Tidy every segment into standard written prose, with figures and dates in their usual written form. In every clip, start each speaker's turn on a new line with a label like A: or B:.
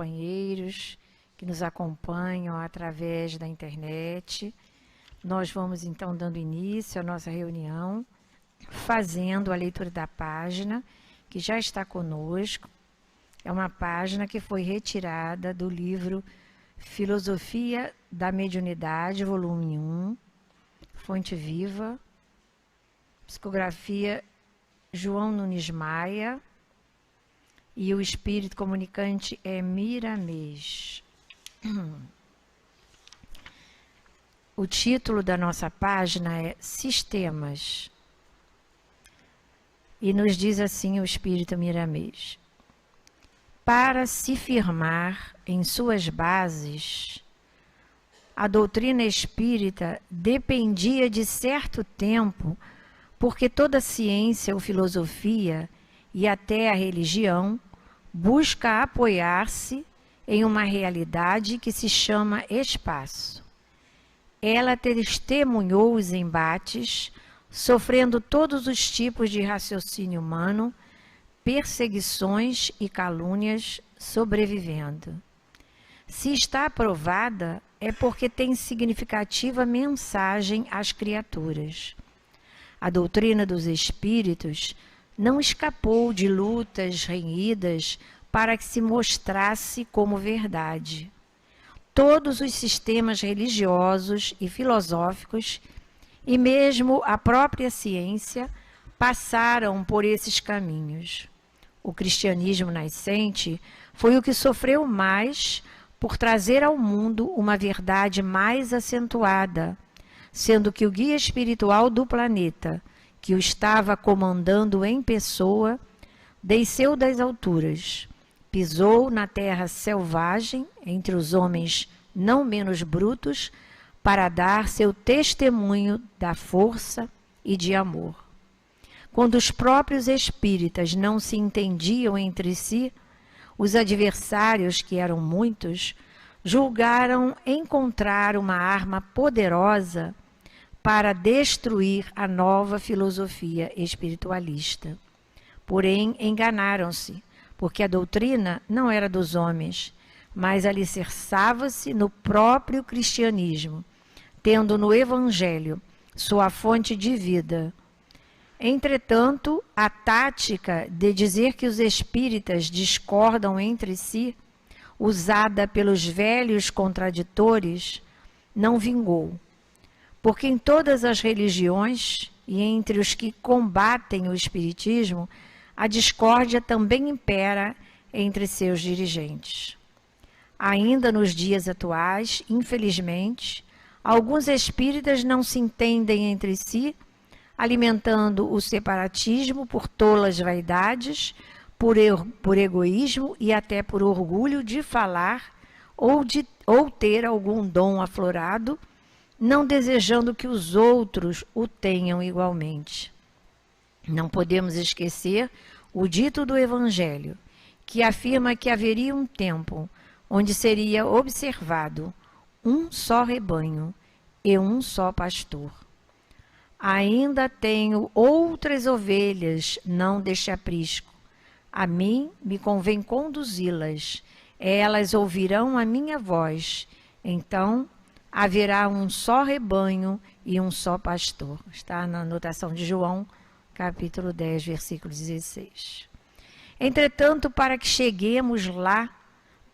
A: companheiros que nos acompanham através da internet. Nós vamos então dando início à nossa reunião, fazendo a leitura da página que já está conosco. É uma página que foi retirada do livro Filosofia da Mediunidade, volume 1, Fonte Viva, psicografia João Nunes Maia, e o espírito comunicante é Miramês. O título da nossa página é Sistemas. E nos diz assim o espírito Miramês: para se firmar em suas bases, a doutrina espírita dependia de certo tempo, porque toda ciência ou filosofia e até a religião busca apoiar-se em uma realidade que se chama espaço. Ela testemunhou os embates, sofrendo todos os tipos de raciocínio humano, perseguições e calúnias, sobrevivendo. Se está aprovada, é porque tem significativa mensagem às criaturas. A doutrina dos espíritos não escapou de lutas renhidas para que se mostrasse como verdade. Todos os sistemas religiosos e filosóficos, e mesmo a própria ciência, passaram por esses caminhos. O cristianismo nascente foi o que sofreu mais por trazer ao mundo uma verdade mais acentuada, sendo que o guia espiritual do planeta, que o estava comandando em pessoa, desceu das alturas, pisou na terra selvagem, entre os homens não menos brutos, para dar seu testemunho da força e de amor. Quando os próprios espíritas não se entendiam entre si, os adversários, que eram muitos, julgaram encontrar uma arma poderosa para destruir a nova filosofia espiritualista. Porém, enganaram-se, porque a doutrina não era dos homens, mas alicerçava-se no próprio cristianismo, tendo no Evangelho sua fonte de vida. Entretanto, a tática de dizer que os espíritas discordam entre si, usada pelos velhos contraditores, não vingou. Porque em todas as religiões, e entre os que combatem o espiritismo, a discórdia também impera entre seus dirigentes. Ainda nos dias atuais, infelizmente, alguns espíritas não se entendem entre si, alimentando o separatismo por tolas vaidades, por egoísmo e até por orgulho de falar ou ter algum dom aflorado, não desejando que os outros o tenham igualmente. Não podemos esquecer o dito do Evangelho, que afirma que haveria um tempo onde seria observado um só rebanho e um só pastor. Ainda tenho outras ovelhas, não deste aprisco. A mim me convém conduzi-las. Elas ouvirão a minha voz. Então haverá um só rebanho e um só pastor. Está na anotação de João, capítulo 10, versículo 16. Entretanto, para que cheguemos lá,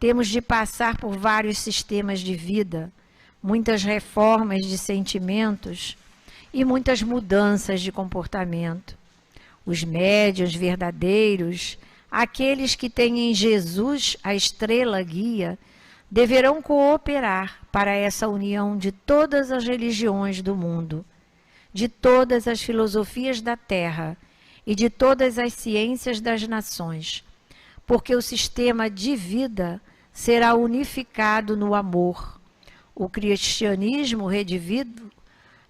A: temos de passar por vários sistemas de vida, muitas reformas de sentimentos e muitas mudanças de comportamento. Os médiuns verdadeiros, aqueles que têm em Jesus a estrela guia, deverão cooperar para essa união de todas as religiões do mundo, de todas as filosofias da terra e de todas as ciências das nações, porque o sistema de vida será unificado no amor. O cristianismo redivivo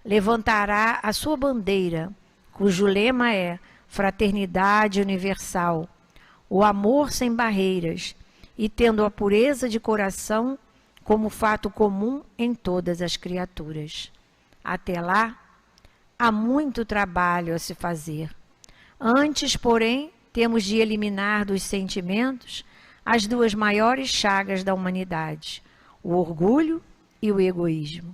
A: levantará a sua bandeira, cujo lema é fraternidade universal, o amor sem barreiras, e tendo a pureza de coração como fato comum em todas as criaturas. Até lá, há muito trabalho a se fazer. Antes, porém, temos de eliminar dos sentimentos as duas maiores chagas da humanidade, o orgulho e o egoísmo.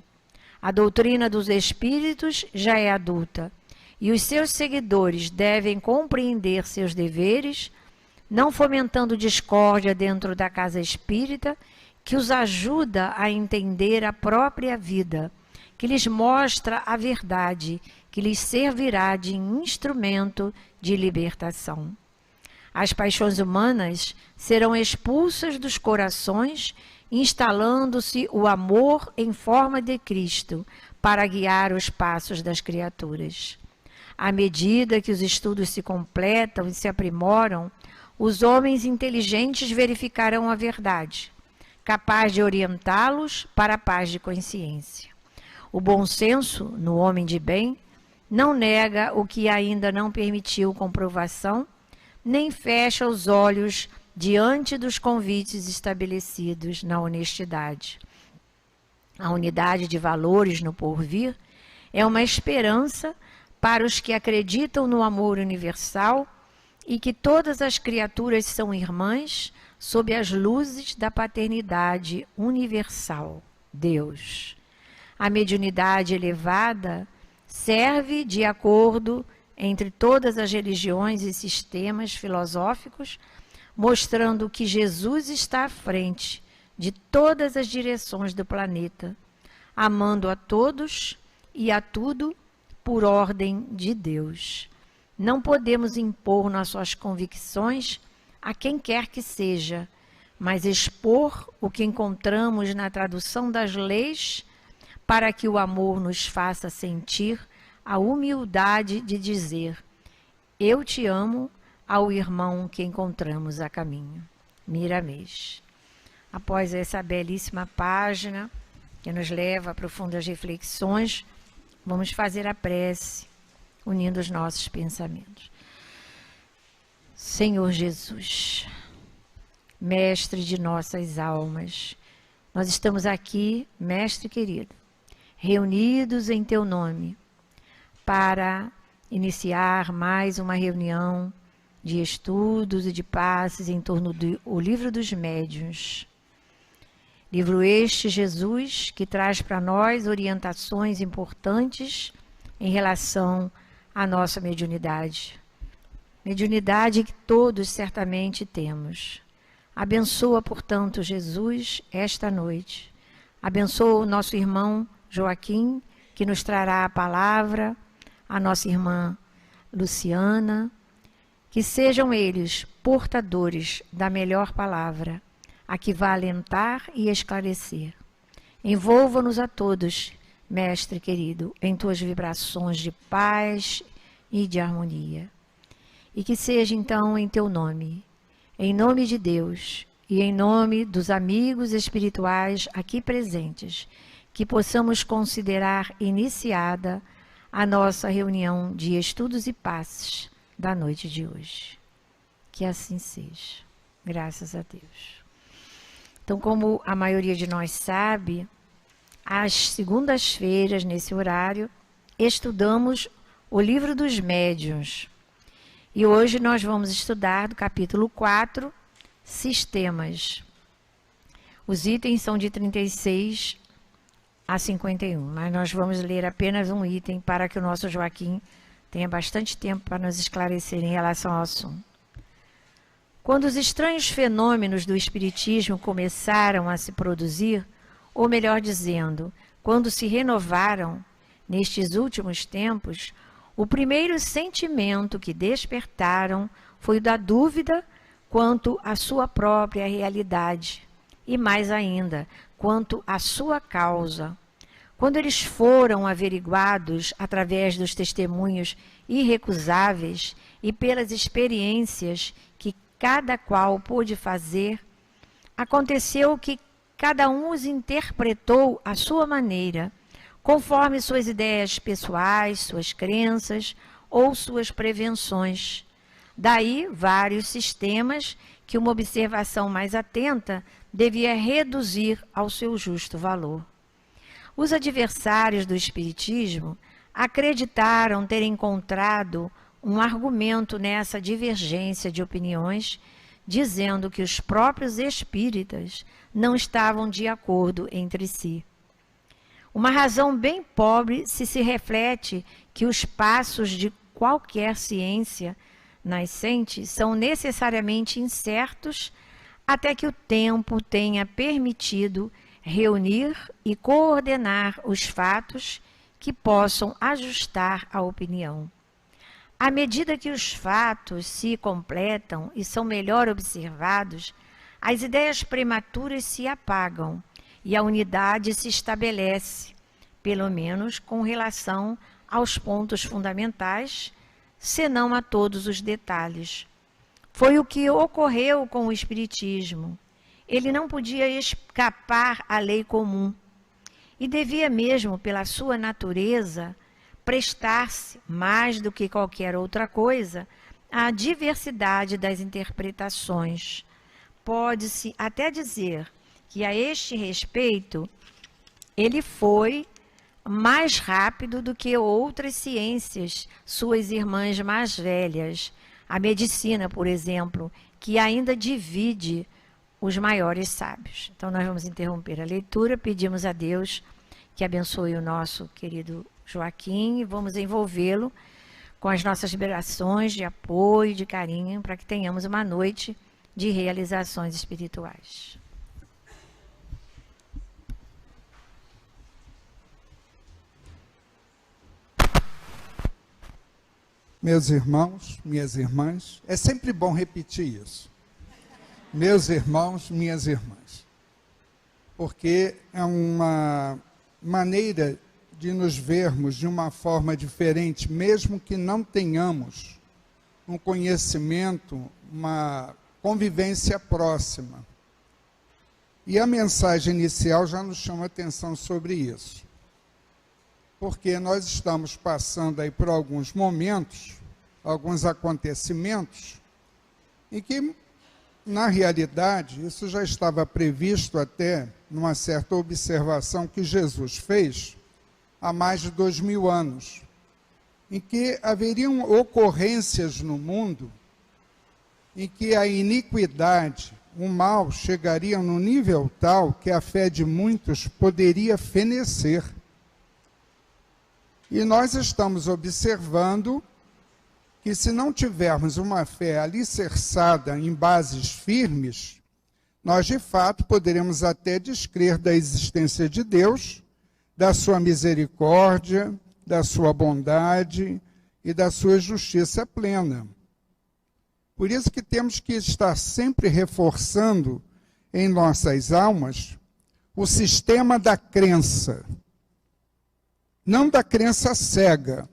A: A doutrina dos espíritos já é adulta e os seus seguidores devem compreender seus deveres, não fomentando discórdia dentro da casa espírita, que os ajuda a entender a própria vida, que lhes mostra a verdade, que lhes servirá de instrumento de libertação. As paixões humanas serão expulsas dos corações, instalando-se o amor em forma de Cristo para guiar os passos das criaturas. À medida que os estudos se completam e se aprimoram, os homens inteligentes verificarão a verdade, capaz de orientá-los para a paz de consciência. O bom senso, no homem de bem, não nega o que ainda não permitiu comprovação, nem fecha os olhos diante dos convites estabelecidos na honestidade. A unidade de valores no porvir é uma esperança para os que acreditam no amor universal e que todas as criaturas são irmãs sob as luzes da paternidade universal, Deus. A mediunidade elevada serve de acordo entre todas as religiões e sistemas filosóficos, mostrando que Jesus está à frente de todas as direções do planeta, amando a todos e a tudo por ordem de Deus. Não podemos impor nossas convicções a quem quer que seja, mas expor o que encontramos na tradução das leis para que o amor nos faça sentir a humildade de dizer: eu te amo, ao irmão que encontramos a caminho. Miramês. Após essa belíssima página, que nos leva a profundas reflexões, vamos fazer a prece, unindo os nossos pensamentos. Senhor Jesus, Mestre de nossas almas, nós estamos aqui, Mestre querido, reunidos em Teu nome, para iniciar mais uma reunião de estudos e de passes em torno do Livro dos Médiuns. Livro este, Jesus, que traz para nós orientações importantes em relação à nossa mediunidade. Mediunidade que todos certamente temos. Abençoa, portanto, Jesus, esta noite. Abençoa o nosso irmão Joaquim, que nos trará a palavra, a nossa irmã Luciana, que sejam eles portadores da melhor palavra, a que vá alentar e esclarecer. Envolva-nos a todos, Mestre querido, em tuas vibrações de paz e de harmonia. E que seja então em teu nome, em nome de Deus e em nome dos amigos espirituais aqui presentes, que possamos considerar iniciada a nossa reunião de estudos e passes da noite de hoje. Que assim seja. Graças a Deus. Então, como a maioria de nós sabe, às segundas-feiras, nesse horário, estudamos o Livro dos Médiuns. E hoje nós vamos estudar do capítulo 4, Sistemas. Os itens são de 36 a 51, mas nós vamos ler apenas um item para que o nosso Joaquim tenha bastante tempo para nos esclarecer em relação ao assunto. Quando os estranhos fenômenos do espiritismo começaram a se produzir, ou melhor dizendo, quando se renovaram nestes últimos tempos, o primeiro sentimento que despertaram foi o da dúvida quanto à sua própria realidade e, mais ainda, quanto à sua causa. Quando eles foram averiguados através dos testemunhos irrecusáveis e pelas experiências que cada qual pôde fazer, aconteceu que cada um os interpretou à sua maneira, conforme suas ideias pessoais, suas crenças ou suas prevenções. Daí, vários sistemas que uma observação mais atenta devia reduzir ao seu justo valor. Os adversários do espiritismo acreditaram ter encontrado um argumento nessa divergência de opiniões dizendo que os próprios espíritas não estavam de acordo entre si. Uma razão bem pobre se reflete que os passos de qualquer ciência nascente são necessariamente incertos até que o tempo tenha permitido reunir e coordenar os fatos que possam ajustar a opinião. À medida que os fatos se completam e são melhor observados, as ideias prematuras se apagam e a unidade se estabelece, pelo menos com relação aos pontos fundamentais, senão a todos os detalhes. Foi o que ocorreu com o Espiritismo. Ele não podia escapar à lei comum e devia mesmo, pela sua natureza, prestar-se, mais do que qualquer outra coisa, à diversidade das interpretações. Pode-se até dizer que, a este respeito, ele foi mais rápido do que outras ciências, suas irmãs mais velhas. A medicina, por exemplo, que ainda divide os maiores sábios. Então, nós vamos interromper a leitura, pedimos a Deus que abençoe o nosso querido Joaquim e vamos envolvê-lo com as nossas vibrações de apoio, de carinho, para que tenhamos uma noite de realizações espirituais.
B: Meus irmãos, minhas irmãs, é sempre bom repetir isso. Meus irmãos, minhas irmãs, porque é uma maneira de nos vermos de uma forma diferente, mesmo que não tenhamos um conhecimento, uma convivência próxima. E a mensagem inicial já nos chama atenção sobre isso. Porque nós estamos passando aí por alguns momentos, alguns acontecimentos, em que, na realidade, isso já estava previsto até numa certa observação que Jesus fez há mais de 2000 anos, em que haveriam ocorrências no mundo em que a iniquidade, o mal, chegariam num nível tal que a fé de muitos poderia fenecer. E nós estamos observando que, se não tivermos uma fé alicerçada em bases firmes, nós, de fato, poderemos até descrer da existência de Deus, da sua misericórdia, da sua bondade e da sua justiça plena. Por isso que temos que estar sempre reforçando em nossas almas o sistema da crença. Não da crença cega,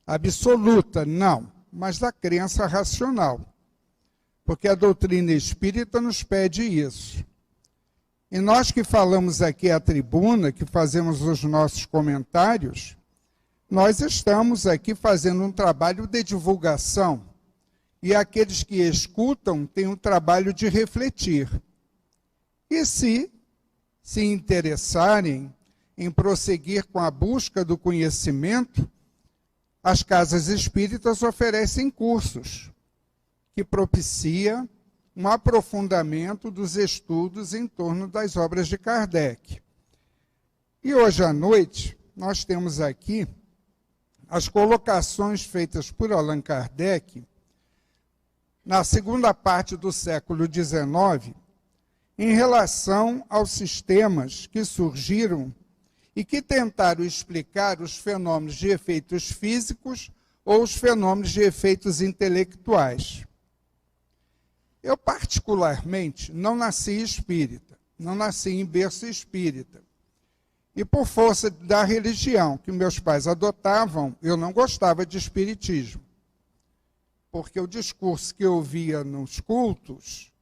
B: absoluta, não, mas da crença racional. Porque a doutrina espírita nos pede isso. E nós que falamos aqui à tribuna, que fazemos os nossos comentários, nós estamos aqui fazendo um trabalho de divulgação. E aqueles que escutam têm um trabalho de refletir. E se interessarem em prosseguir com a busca do conhecimento, as casas espíritas oferecem cursos que propicia um aprofundamento dos estudos em torno das obras de Kardec. E hoje à noite, nós temos aqui as colocações feitas por Allan Kardec na segunda parte do século XIX, em relação aos sistemas que surgiram e que tentaram explicar os fenômenos de efeitos físicos ou os fenômenos de efeitos intelectuais. Eu, particularmente, não nasci espírita, não nasci em berço espírita. E por força da religião que meus pais adotavam, eu não gostava de espiritismo. Porque o discurso que eu via nos cultos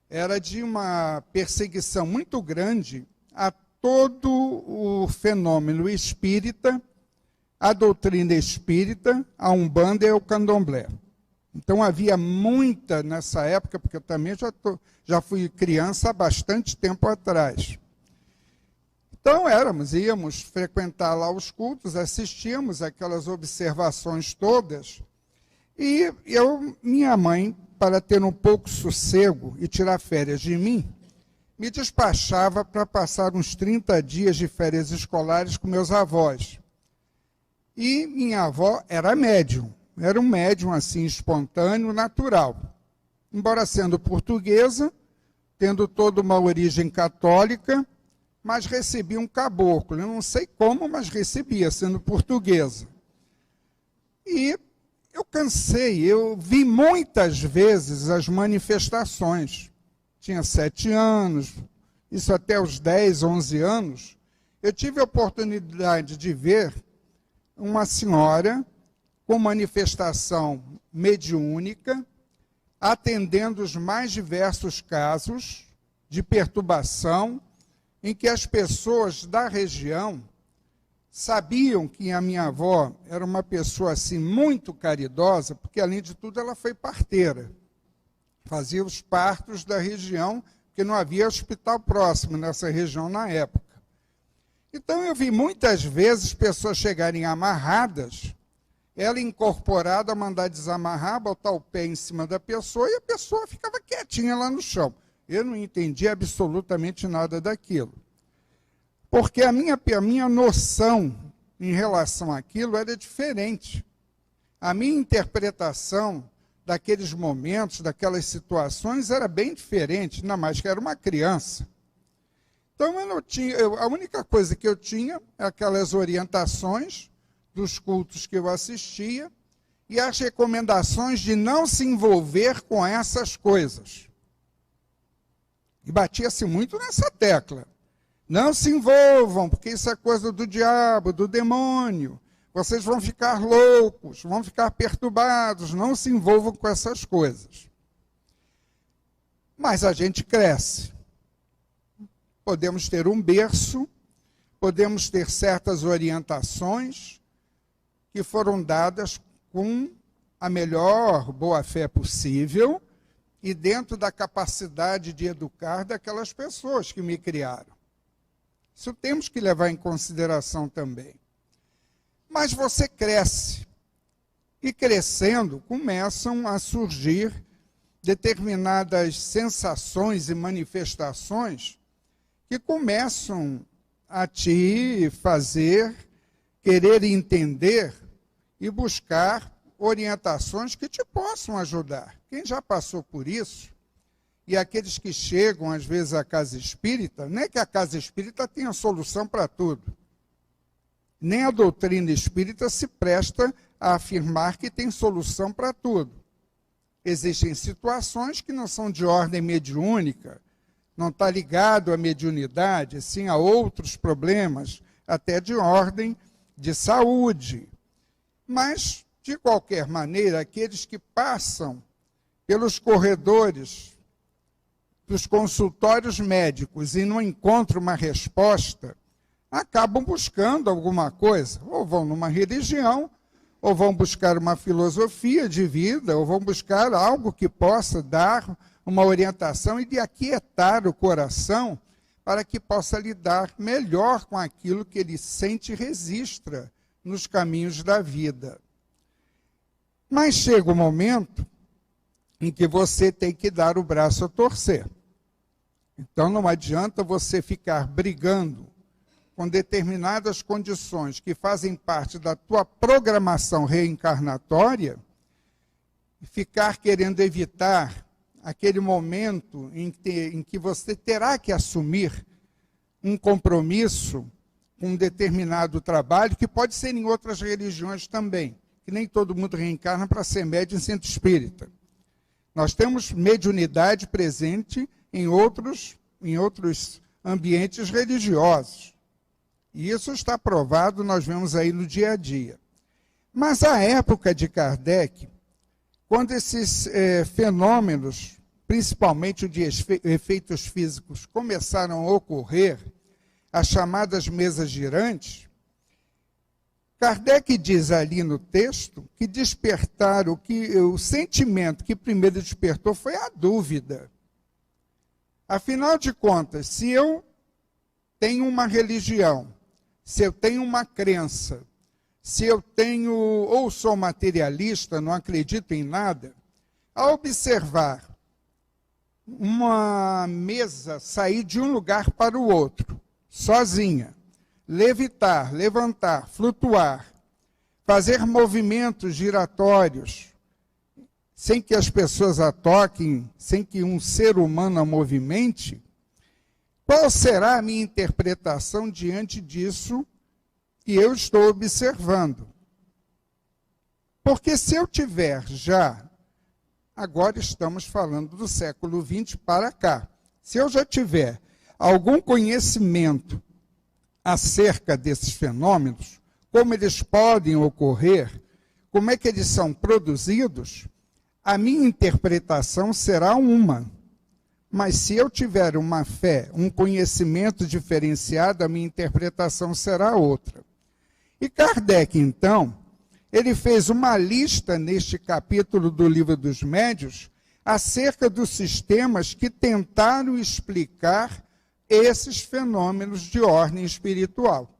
B: era de uma perseguição muito grande a todo o fenômeno espírita, a doutrina espírita, a Umbanda e o Candomblé. Então havia muita nessa época, porque eu também já fui criança há bastante tempo atrás. Então íamos frequentar lá os cultos, assistíamos aquelas observações todas, e minha mãe para ter um pouco sossego e tirar férias de mim, me despachava para passar uns 30 dias de férias escolares com meus avós. E minha avó era médium, era um médium assim espontâneo, natural. Embora sendo portuguesa, tendo toda uma origem católica, mas recebia um caboclo. Eu não sei como, mas recebia, sendo portuguesa. E eu cansei, eu vi muitas vezes as manifestações. Tinha 7 anos, isso até os 10, 11 anos. Eu tive a oportunidade de ver uma senhora com manifestação mediúnica, atendendo os mais diversos casos de perturbação, em que as pessoas da região sabiam que a minha avó era uma pessoa assim muito caridosa, porque além de tudo ela foi parteira. Fazia os partos da região, porque não havia hospital próximo nessa região na época. Então eu vi muitas vezes pessoas chegarem amarradas, ela incorporada a mandar desamarrar, botar o pé em cima da pessoa e a pessoa ficava quietinha lá no chão. Eu não entendi absolutamente nada daquilo. Porque a minha noção em relação àquilo era diferente. A minha interpretação daqueles momentos, daquelas situações, era bem diferente, ainda mais que era uma criança. Então, a única coisa que eu tinha é aquelas orientações dos cultos que eu assistia e as recomendações de não se envolver com essas coisas. E batia-se muito nessa tecla. Não se envolvam, porque isso é coisa do diabo, do demônio. Vocês vão ficar loucos, vão ficar perturbados, não se envolvam com essas coisas. Mas a gente cresce. Podemos ter um berço, podemos ter certas orientações que foram dadas com a melhor boa-fé possível e dentro da capacidade de educar daquelas pessoas que me criaram. Isso temos que levar em consideração também. Mas você cresce, e crescendo começam a surgir determinadas sensações e manifestações que começam a te fazer querer entender e buscar orientações que te possam ajudar. Quem já passou por isso, e aqueles que chegam às vezes à casa espírita, não é que a casa espírita tenha solução para tudo. Nem a doutrina espírita se presta a afirmar que tem solução para tudo. Existem situações que não são de ordem mediúnica, não está ligado à mediunidade, sim a outros problemas, até de ordem de saúde. Mas, de qualquer maneira, aqueles que passam pelos corredores dos consultórios médicos e não encontram uma resposta, acabam buscando alguma coisa, ou vão numa religião, ou vão buscar uma filosofia de vida, ou vão buscar algo que possa dar uma orientação e de aquietar o coração para que possa lidar melhor com aquilo que ele sente e registra nos caminhos da vida. Mas chega o momento em que você tem que dar o braço a torcer. Então não adianta você ficar brigando com determinadas condições que fazem parte da tua programação reencarnatória, ficar querendo evitar aquele momento em que você terá que assumir um compromisso com um determinado trabalho, que pode ser em outras religiões também, que nem todo mundo reencarna para ser médium em centro espírita. Nós temos mediunidade presente em outros ambientes religiosos. E isso está provado, nós vemos aí no dia a dia. Mas a época de Kardec, quando esses fenômenos, principalmente de efeitos físicos, começaram a ocorrer, as chamadas mesas girantes, Kardec diz ali no texto que despertaram, o sentimento que primeiro despertou foi a dúvida. Afinal de contas, se eu tenho uma religião, se eu tenho uma crença, se eu tenho, ou sou materialista, não acredito em nada, Ao observar uma mesa sair de um lugar para o outro, sozinha, levitar, levantar, flutuar, fazer movimentos giratórios, sem que as pessoas a toquem, sem que um ser humano a movimente, qual será a minha interpretação diante disso que eu estou observando? Porque se eu tiver já, agora estamos falando do século XX para cá, se eu já tiver algum conhecimento acerca desses fenômenos, como eles podem ocorrer, como é que eles são produzidos, a minha interpretação será uma. Mas se eu tiver uma fé, um conhecimento diferenciado, a minha interpretação será outra. E Kardec, então, ele fez uma lista neste capítulo do Livro dos Médiuns acerca dos sistemas que tentaram explicar esses fenômenos de ordem espiritual.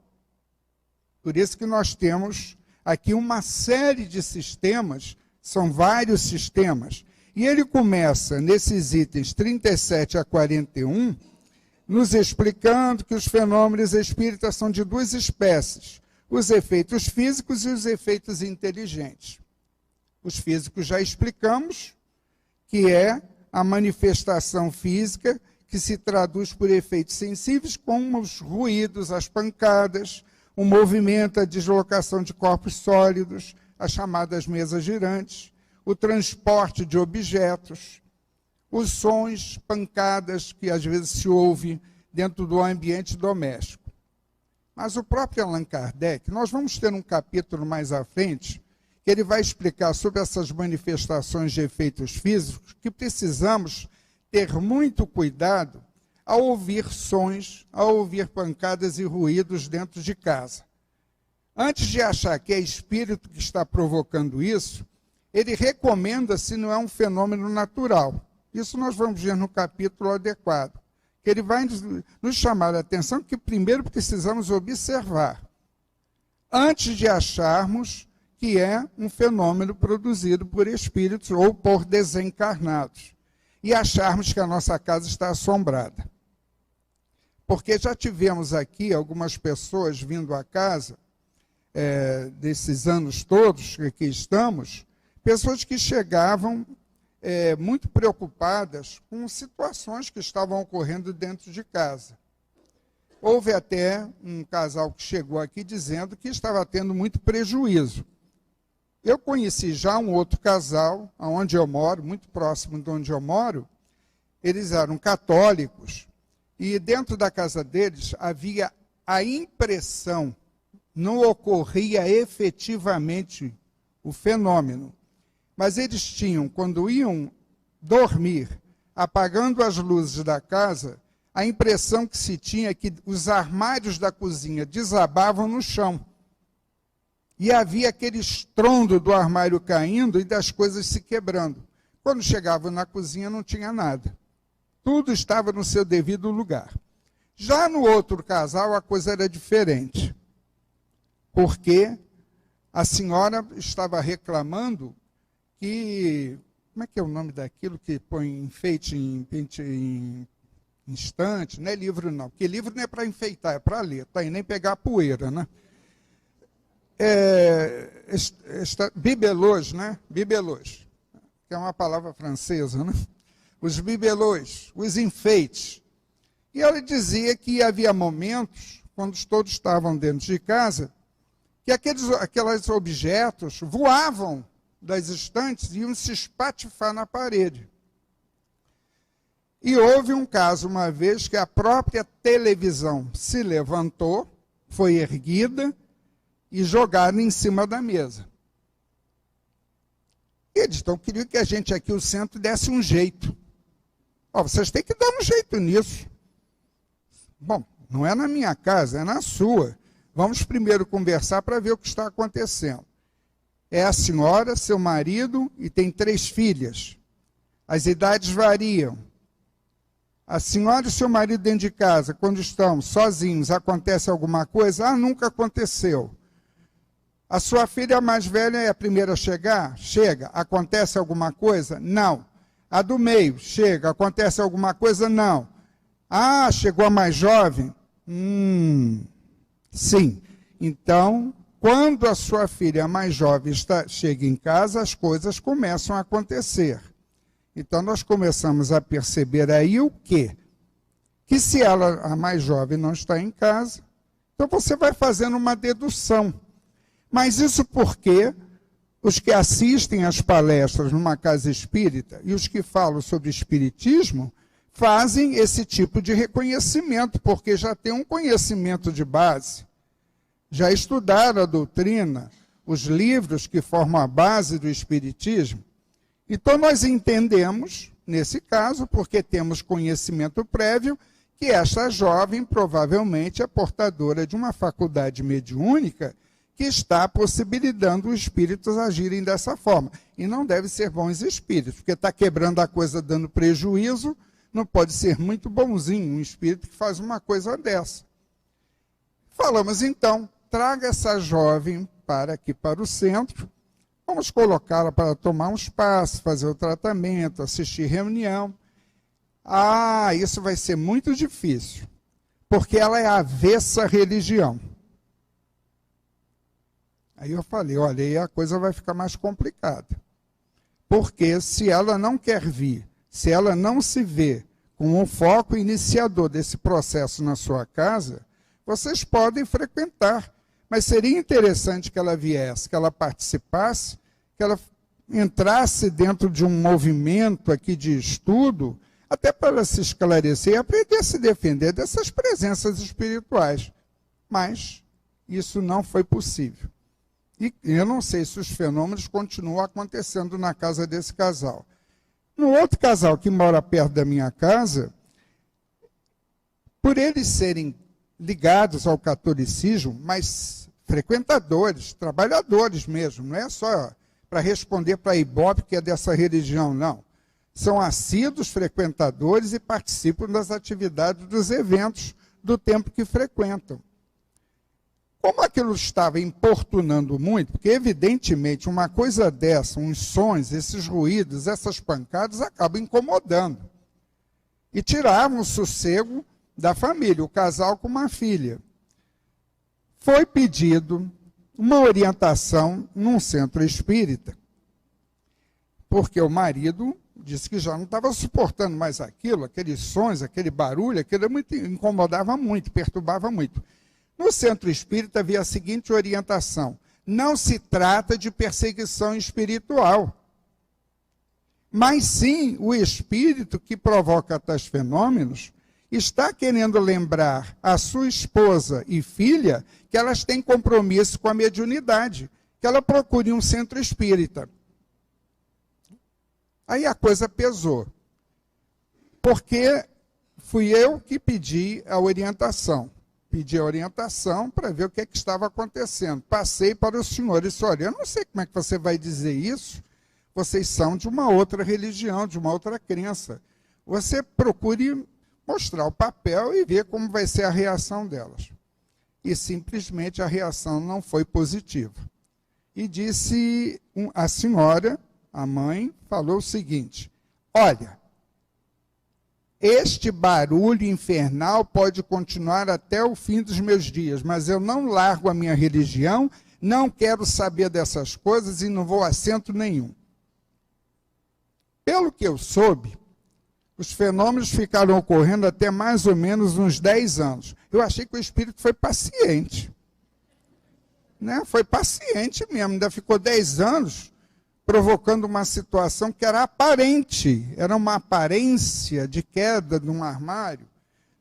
B: Por isso que nós temos aqui uma série de sistemas, são vários sistemas. E ele começa, nesses itens 37 a 41, nos explicando que os fenômenos espíritas são de duas espécies, os efeitos físicos e os efeitos inteligentes. Os físicos já explicamos, que é a manifestação física que se traduz por efeitos sensíveis, como os ruídos, as pancadas, o movimento, a deslocação de corpos sólidos, as chamadas mesas girantes, o transporte de objetos, os sons, pancadas que às vezes se ouve dentro do ambiente doméstico. Mas o próprio Allan Kardec, nós vamos ter um capítulo mais à frente, que ele vai explicar sobre essas manifestações de efeitos físicos, que precisamos ter muito cuidado ao ouvir sons, ao ouvir pancadas e ruídos dentro de casa. Antes de achar que é espírito que está provocando isso, ele recomenda se não é um fenômeno natural. Isso nós vamos ver no capítulo adequado. Que ele vai nos chamar a atenção que primeiro precisamos observar, antes de acharmos que é um fenômeno produzido por espíritos ou por desencarnados, e acharmos que a nossa casa está assombrada. Porque já tivemos aqui algumas pessoas vindo à casa, desses anos todos que aqui estamos, pessoas que chegavam muito preocupadas com situações que estavam ocorrendo dentro de casa. Houve até um casal que chegou aqui dizendo que estava tendo muito prejuízo. Eu conheci já um outro casal, onde eu moro, muito próximo de onde eu moro, eles eram católicos, e dentro da casa deles havia a impressão, não ocorria efetivamente o fenômeno, mas eles tinham, quando iam dormir, apagando as luzes da casa, a impressão que se tinha é que os armários da cozinha desabavam no chão. E havia aquele estrondo do armário caindo e das coisas se quebrando. Quando chegavam na cozinha não tinha nada. Tudo estava no seu devido lugar. Já no outro casal a coisa era diferente. Porque a senhora estava reclamando que... Como é que é o nome daquilo que põe enfeite em instante? Não é livro não, porque livro não é para enfeitar, é para ler, tá? E nem pegar poeira, né? Bibelôs, né? Bibelôs, que é uma palavra francesa, né? Os bibelôs, os enfeites. E ela dizia que havia momentos, quando todos estavam dentro de casa, que aqueles objetos voavam das estantes e iam se espatifar na parede. E houve um caso uma vez que a própria televisão se levantou, foi erguida e jogaram em cima da mesa. Eles então queriam que a gente aqui, o centro, desse um jeito. Vocês têm que dar um jeito nisso. Bom, não é na minha casa, é na sua. Vamos primeiro conversar para ver o que está acontecendo. É a senhora, seu marido, e tem 3 filhas. As idades variam. A senhora e seu marido dentro de casa, quando estão sozinhos, acontece alguma coisa? Nunca aconteceu. A sua filha mais velha é a primeira a chegar? Chega. Acontece alguma coisa? Não. A do meio, chega. Acontece alguma coisa? Não. Ah, chegou a mais jovem? Sim. Então, quando a sua filha mais jovem chega em casa, as coisas começam a acontecer. Então, nós começamos a perceber aí o quê? Que se ela, a mais jovem, não está em casa, então você vai fazendo uma dedução. Mas isso porque os que assistem às palestras numa casa espírita e os que falam sobre espiritismo fazem esse tipo de reconhecimento, porque já tem um conhecimento de base. Já estudaram a doutrina, os livros que formam a base do espiritismo. Então nós entendemos, nesse caso, porque temos conhecimento prévio, que esta jovem provavelmente é portadora de uma faculdade mediúnica que está possibilitando os espíritos agirem dessa forma. E não deve ser bons espíritos, porque está quebrando a coisa, dando prejuízo, não pode ser muito bonzinho um espírito que faz uma coisa dessa. Falamos então, traga essa jovem para aqui para o centro, vamos colocá-la para tomar um espaço, fazer o tratamento, assistir reunião. Ah, isso vai ser muito difícil, porque ela é avessa à religião. Aí eu falei, olha, aí a coisa vai ficar mais complicada. Porque se ela não quer vir, se ela não se vê com um foco iniciador desse processo na sua casa, vocês podem frequentar. Mas seria interessante que ela viesse, que ela participasse, que ela entrasse dentro de um movimento aqui de estudo, até para se esclarecer e aprender a se defender dessas presenças espirituais. Mas isso não foi possível. E eu não sei se os fenômenos continuam acontecendo na casa desse casal. No outro casal que mora perto da minha casa, por eles serem ligados ao catolicismo, mas frequentadores, trabalhadores mesmo, não é só para responder para a Ibope, que é dessa religião, não. São assíduos frequentadores e participam das atividades dos eventos do tempo que frequentam. Como aquilo estava importunando muito, porque evidentemente uma coisa dessa, uns sons, esses ruídos, essas pancadas, acabam incomodando. E tiravam o sossego da família, o casal com uma filha. Foi pedido uma orientação num centro espírita, porque o marido disse que já não estava suportando mais aquilo, aqueles sons, aquele barulho, aquilo incomodava muito, perturbava muito. No centro espírita havia a seguinte orientação: não se trata de perseguição espiritual, mas sim o espírito que provoca tais fenômenos está querendo lembrar a sua esposa e filha que elas têm compromisso com a mediunidade, que ela procure um centro espírita. Aí a coisa pesou, porque fui eu que pedi a orientação. Pedi a orientação para ver o que estava acontecendo. Passei para o senhor e disse, olha, eu não sei como é que você vai dizer isso, vocês são de uma outra religião, de uma outra crença. Você procure mostrar o papel e ver como vai ser a reação delas. E simplesmente a reação não foi positiva. E disse a senhora, a mãe, falou o seguinte, olha, este barulho infernal pode continuar até o fim dos meus dias, mas eu não largo a minha religião, não quero saber dessas coisas e não vou a centro nenhum. Pelo que eu soube, os fenômenos ficaram ocorrendo até mais ou menos uns 10 anos. Eu achei que o espírito foi paciente. Né? Foi paciente mesmo, ainda ficou 10 anos provocando uma situação que era aparente, era uma aparência de queda de um armário,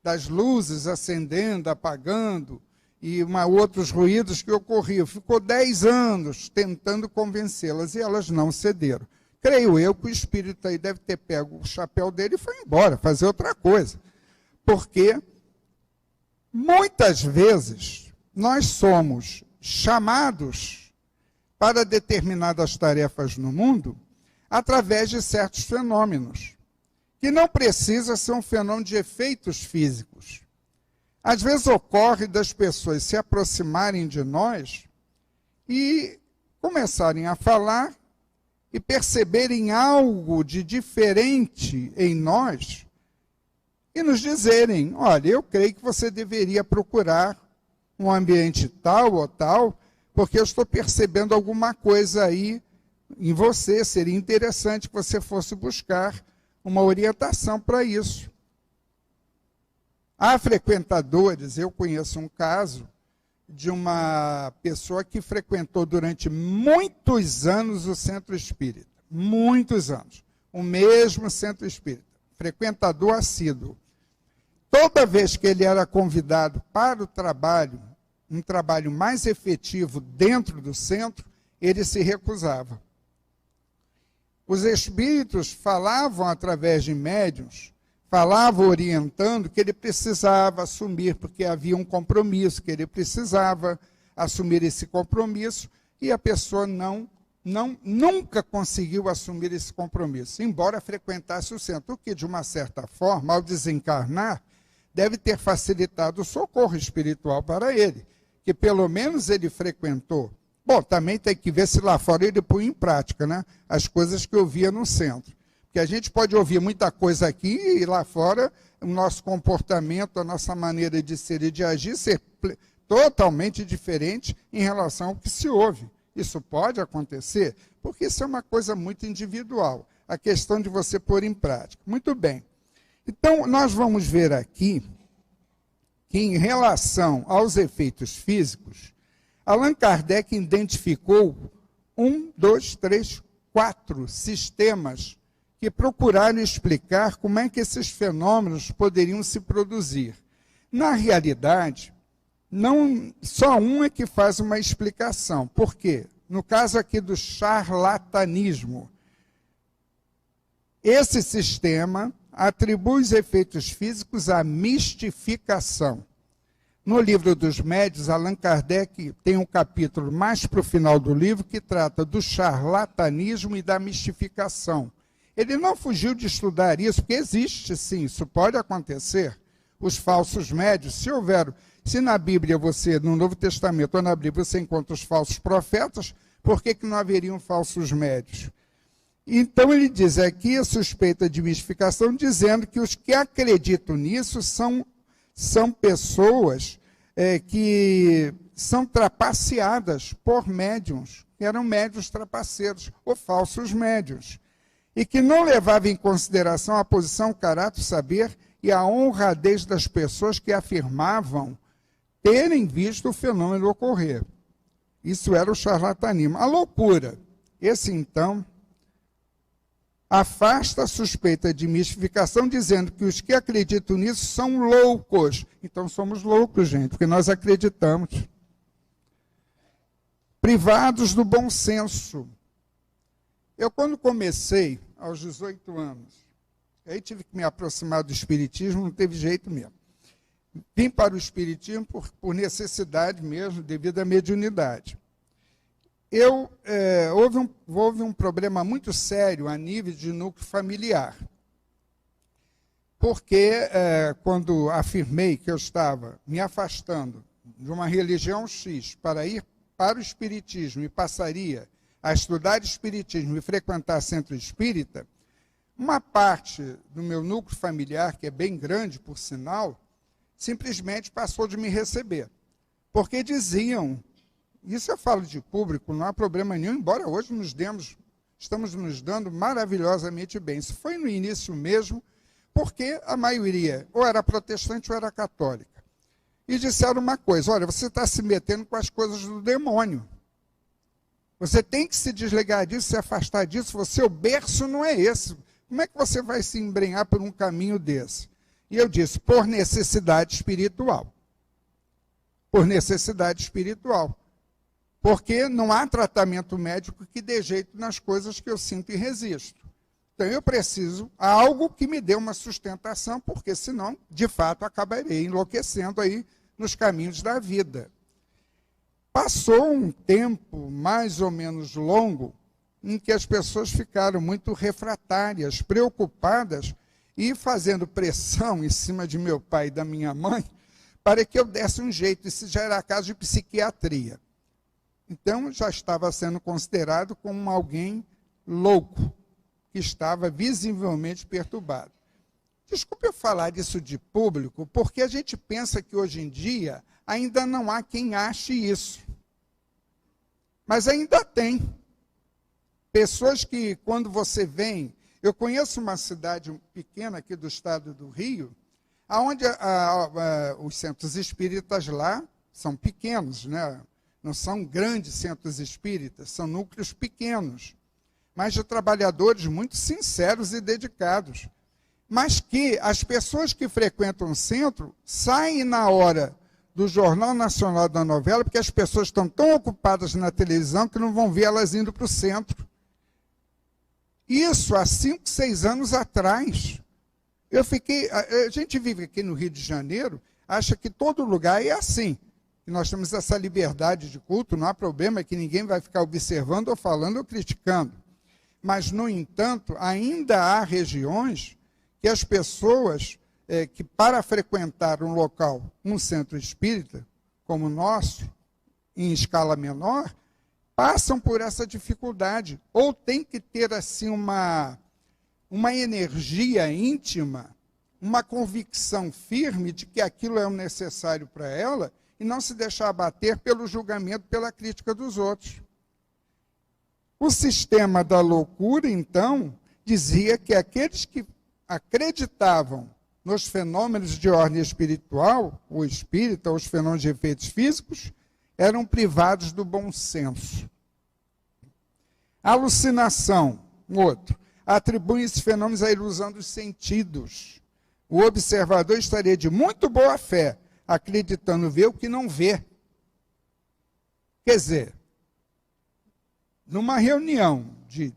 B: das luzes acendendo, apagando, e outros ruídos que ocorriam. Ficou 10 anos tentando convencê-las, e elas não cederam. Creio eu que o espírito aí deve ter pego o chapéu dele e foi embora, fazer outra coisa. Porque, muitas vezes, nós somos chamados para determinadas tarefas no mundo, através de certos fenômenos, que não precisa ser um fenômeno de efeitos físicos. Às vezes ocorre das pessoas se aproximarem de nós e começarem a falar e perceberem algo de diferente em nós e nos dizerem, olha, eu creio que você deveria procurar um ambiente tal ou tal, porque eu estou percebendo alguma coisa aí em você, seria interessante que você fosse buscar uma orientação para isso. Há frequentadores, eu conheço um caso de uma pessoa que frequentou durante muitos anos o centro espírita, muitos anos, o mesmo centro espírita, frequentador assíduo. Toda vez que ele era convidado para o trabalho, um trabalho mais efetivo dentro do centro, ele se recusava. Os espíritos falavam através de médiuns, falavam orientando que ele precisava assumir, porque havia um compromisso, que ele precisava assumir esse compromisso, e a pessoa nunca conseguiu assumir esse compromisso, embora frequentasse o centro, o que, de uma certa forma, ao desencarnar, deve ter facilitado o socorro espiritual para ele, que pelo menos ele frequentou. Bom, também tem que ver se lá fora ele põe em prática, né, as coisas que eu via no centro. Porque a gente pode ouvir muita coisa aqui e lá fora o nosso comportamento, a nossa maneira de ser e de agir ser totalmente diferente em relação ao que se ouve. Isso pode acontecer, porque isso é uma coisa muito individual, a questão de você pôr em prática. Muito bem. Então, nós vamos ver aqui que, em relação aos efeitos físicos, Allan Kardec identificou 4 sistemas que procuraram explicar como é que esses fenômenos poderiam se produzir. Na realidade, não só um é que faz uma explicação. Por quê? No caso aqui do charlatanismo, esse sistema atribui os efeitos físicos à mistificação. No livro dos médiuns, Allan Kardec tem um capítulo mais para o final do livro que trata do charlatanismo e da mistificação. Ele não fugiu de estudar isso, porque existe sim, isso pode acontecer. Os falsos médiuns, se na Bíblia você, no Novo Testamento ou na Bíblia, você encontra os falsos profetas, por que não haveriam falsos médiuns? Então ele diz aqui a suspeita de mistificação, dizendo que os que acreditam nisso são pessoas que são trapaceadas por médiuns, que eram médiuns trapaceiros, ou falsos médiuns, e que não levavam em consideração a posição, o caráter, o saber e a honradez das pessoas que afirmavam terem visto o fenômeno ocorrer. Isso era o charlatanismo. A loucura. Esse, então, afasta a suspeita de mistificação, dizendo que os que acreditam nisso são loucos. Então, somos loucos, gente, porque nós acreditamos. Privados do bom senso. Eu, quando comecei, aos 18 anos, aí tive que me aproximar do espiritismo, não teve jeito mesmo. Vim para o espiritismo por necessidade mesmo, devido à mediunidade. Houve um problema muito sério a nível de núcleo familiar. Porque quando afirmei que eu estava me afastando de uma religião X para ir para o espiritismo e passaria a estudar espiritismo e frequentar centro espírita, uma parte do meu núcleo familiar, que é bem grande, por sinal, simplesmente passou de me receber. Porque diziam, isso eu falo de público, não há problema nenhum, embora hoje estamos nos dando maravilhosamente bem. Isso foi no início mesmo, porque a maioria ou era protestante ou era católica. E disseram uma coisa, olha, você está se metendo com as coisas do demônio. Você tem que se desligar disso, se afastar disso, o berço não é esse. Como é que você vai se embrenhar por um caminho desse? E eu disse, por necessidade espiritual. Por necessidade espiritual. Porque não há tratamento médico que dê jeito nas coisas que eu sinto e resisto. Então eu preciso algo que me dê uma sustentação, porque senão, de fato, acabarei enlouquecendo aí nos caminhos da vida. Passou um tempo mais ou menos longo em que as pessoas ficaram muito refratárias, preocupadas e fazendo pressão em cima de meu pai e da minha mãe para que eu desse um jeito. Isso já era caso de psiquiatria. Então, já estava sendo considerado como alguém louco, que estava visivelmente perturbado. Desculpe eu falar disso de público, porque a gente pensa que hoje em dia ainda não há quem ache isso. Mas ainda tem. Pessoas que, quando você vem... Eu conheço uma cidade pequena aqui do estado do Rio, onde os centros espíritas lá são pequenos, né? Não são grandes centros espíritas, são núcleos pequenos, mas de trabalhadores muito sinceros e dedicados. Mas que as pessoas que frequentam o centro saem na hora do Jornal Nacional da Novela, porque as pessoas estão tão ocupadas na televisão que não vão ver elas indo para o centro. Isso há 5, 6 anos atrás. A gente vive aqui no Rio de Janeiro, acha que todo lugar é assim. E nós temos essa liberdade de culto, não há problema que ninguém vai ficar observando ou falando ou criticando. Mas, no entanto, ainda há regiões que as pessoas que para frequentar um local, um centro espírita, como o nosso, em escala menor, passam por essa dificuldade, ou tem que ter assim uma energia íntima, uma convicção firme de que aquilo é o necessário para ela, e não se deixar abater pelo julgamento, pela crítica dos outros. O sistema da loucura, então, dizia que aqueles que acreditavam nos fenômenos de ordem espiritual, o espírita, os fenômenos de efeitos físicos, eram privados do bom senso. Alucinação, outro. Atribui esses fenômenos à ilusão dos sentidos. O observador estaria de muito boa fé, acreditando ver o que não vê. Quer dizer, numa reunião de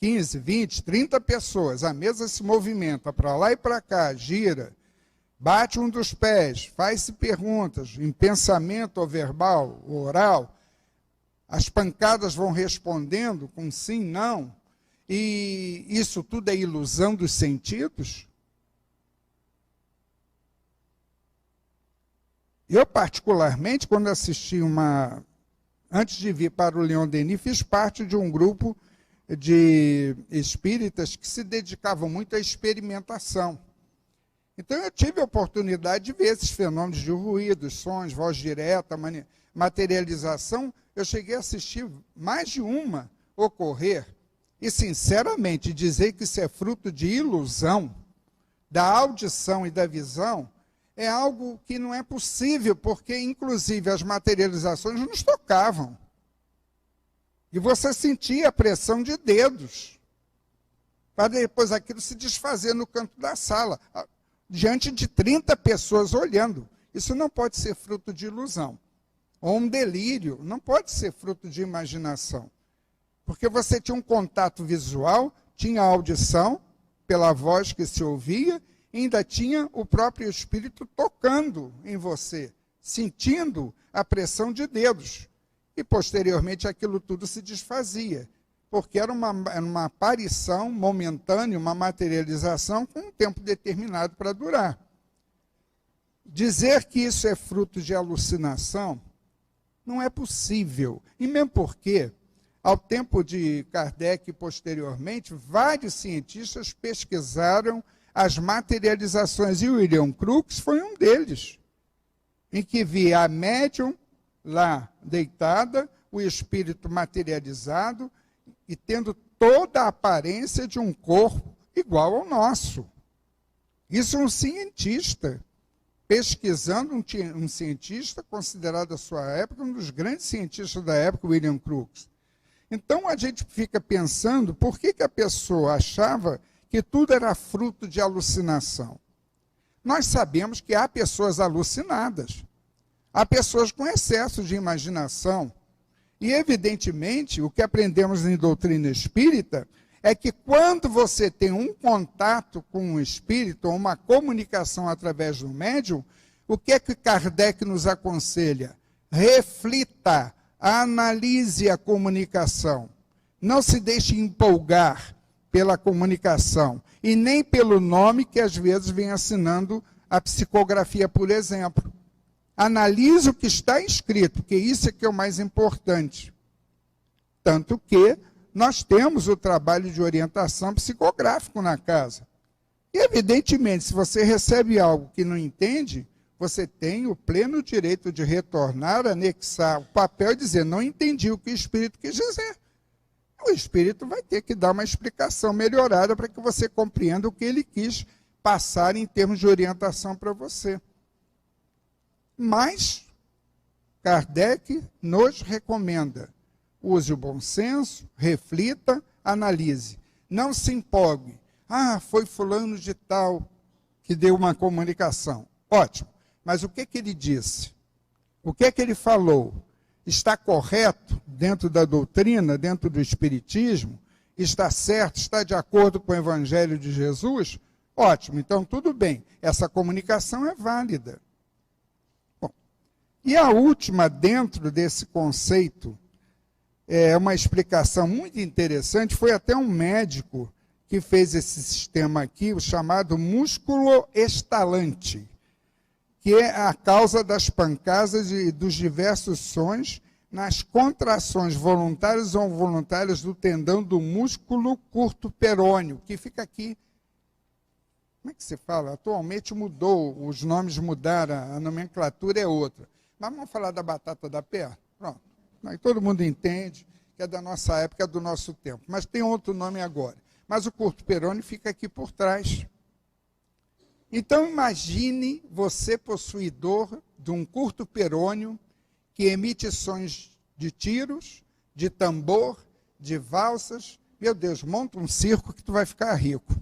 B: 15, 20, 30 pessoas, a mesa se movimenta para lá e para cá, gira, bate um dos pés, faz-se perguntas, em pensamento ou verbal, ou oral, as pancadas vão respondendo com sim, não, e isso tudo é ilusão dos sentidos? Eu, particularmente, quando assisti antes de vir para o Leon Denis, fiz parte de um grupo de espíritas que se dedicavam muito à experimentação. Então, eu tive a oportunidade de ver esses fenômenos de ruídos, sons, voz direta, materialização. Eu cheguei a assistir mais de uma ocorrer. E, sinceramente, dizer que isso é fruto de ilusão, da audição e da visão, é algo que não é possível, porque, inclusive, as materializações nos tocavam. E você sentia a pressão de dedos, para depois aquilo se desfazer no canto da sala, diante de 30 pessoas olhando. Isso não pode ser fruto de ilusão. Ou um delírio, não pode ser fruto de imaginação. Porque você tinha um contato visual, tinha audição, pela voz que se ouvia, e ainda tinha o próprio espírito tocando em você, sentindo a pressão de dedos. E, posteriormente, aquilo tudo se desfazia, porque era uma aparição momentânea, uma materialização com um tempo determinado para durar. Dizer que isso é fruto de alucinação não é possível. E mesmo porque, ao tempo de Kardec e posteriormente, vários cientistas pesquisaram as materializações, e o William Crookes foi um deles, em que via a médium lá deitada, o espírito materializado e tendo toda a aparência de um corpo igual ao nosso. Isso é um cientista, pesquisando um cientista considerado à sua época um dos grandes cientistas da época, William Crookes. Então a gente fica pensando por que a pessoa achava que tudo era fruto de alucinação. Nós sabemos que há pessoas alucinadas, há pessoas com excesso de imaginação, e evidentemente o que aprendemos em doutrina espírita é que quando você tem um contato com um espírito, ou uma comunicação através do médium, o que é que Kardec nos aconselha? Reflita, analise a comunicação, não se deixe empolgar pela comunicação, e nem pelo nome que às vezes vem assinando a psicografia, por exemplo. analise o que está escrito, porque isso é que é o mais importante. Tanto que nós temos o trabalho de orientação psicográfico na casa. E, evidentemente, se você recebe algo que não entende, você tem o pleno direito de retornar, anexar o papel e dizer, não entendi o que o Espírito quis dizer. O Espírito vai ter que dar uma explicação melhorada para que você compreenda o que ele quis passar em termos de orientação para você. Mas Kardec nos recomenda, use o bom senso, reflita, analise. Não se empolgue. Ah, foi fulano de tal que deu uma comunicação. Ótimo. Mas o que ele disse? O que ele falou? Está correto dentro da doutrina, dentro do Espiritismo? Está certo? Está de acordo com o Evangelho de Jesus? Ótimo, então tudo bem. Essa comunicação é válida. Bom, e a última, dentro desse conceito, é uma explicação muito interessante, foi até um médico que fez esse sistema aqui, o chamado músculo estalante, que é a causa das pancadas e dos diversos sons nas contrações voluntárias ou involuntárias do tendão do músculo curto perôneo, que fica aqui. Como é que se fala? Atualmente mudou, os nomes mudaram, a nomenclatura é outra. Mas vamos falar da batata da perna? Pronto. Aí todo mundo entende que é da nossa época, é do nosso tempo. Mas tem outro nome agora. Mas o curto perôneo fica aqui por trás. Então imagine você possuidor de um curto perôneo que emite sons de tiros, de tambor, de valsas. Meu Deus, monta um circo que tu vai ficar rico.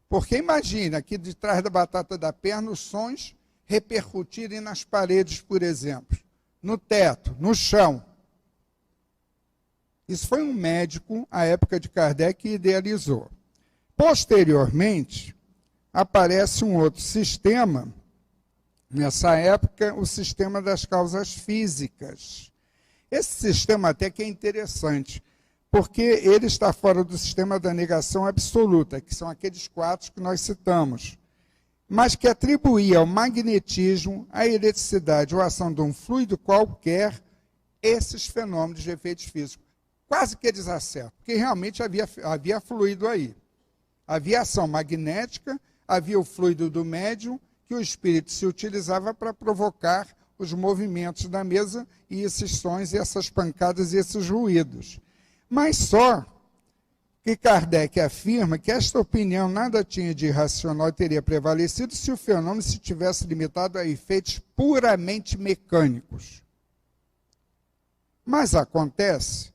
B: Porque imagina aqui de trás da batata da perna os sons repercutirem nas paredes, por exemplo, no teto, no chão. Isso foi um médico, à época de Kardec, que idealizou. Posteriormente, aparece um outro sistema, nessa época, o sistema das causas físicas. Esse sistema até que é interessante, porque ele está fora do sistema da negação absoluta, que são aqueles 4 que nós citamos, mas que atribuía ao magnetismo, à eletricidade ou à ação de um fluido qualquer, esses fenômenos de efeitos físicos. Quase que eles acertam, porque realmente havia fluido aí. Havia ação magnética, havia o fluido do médium, que o espírito se utilizava para provocar os movimentos da mesa e esses sons, e essas pancadas e esses ruídos. Mas só que Kardec afirma que esta opinião nada tinha de irracional e teria prevalecido se o fenômeno se tivesse limitado a efeitos puramente mecânicos. Mas acontece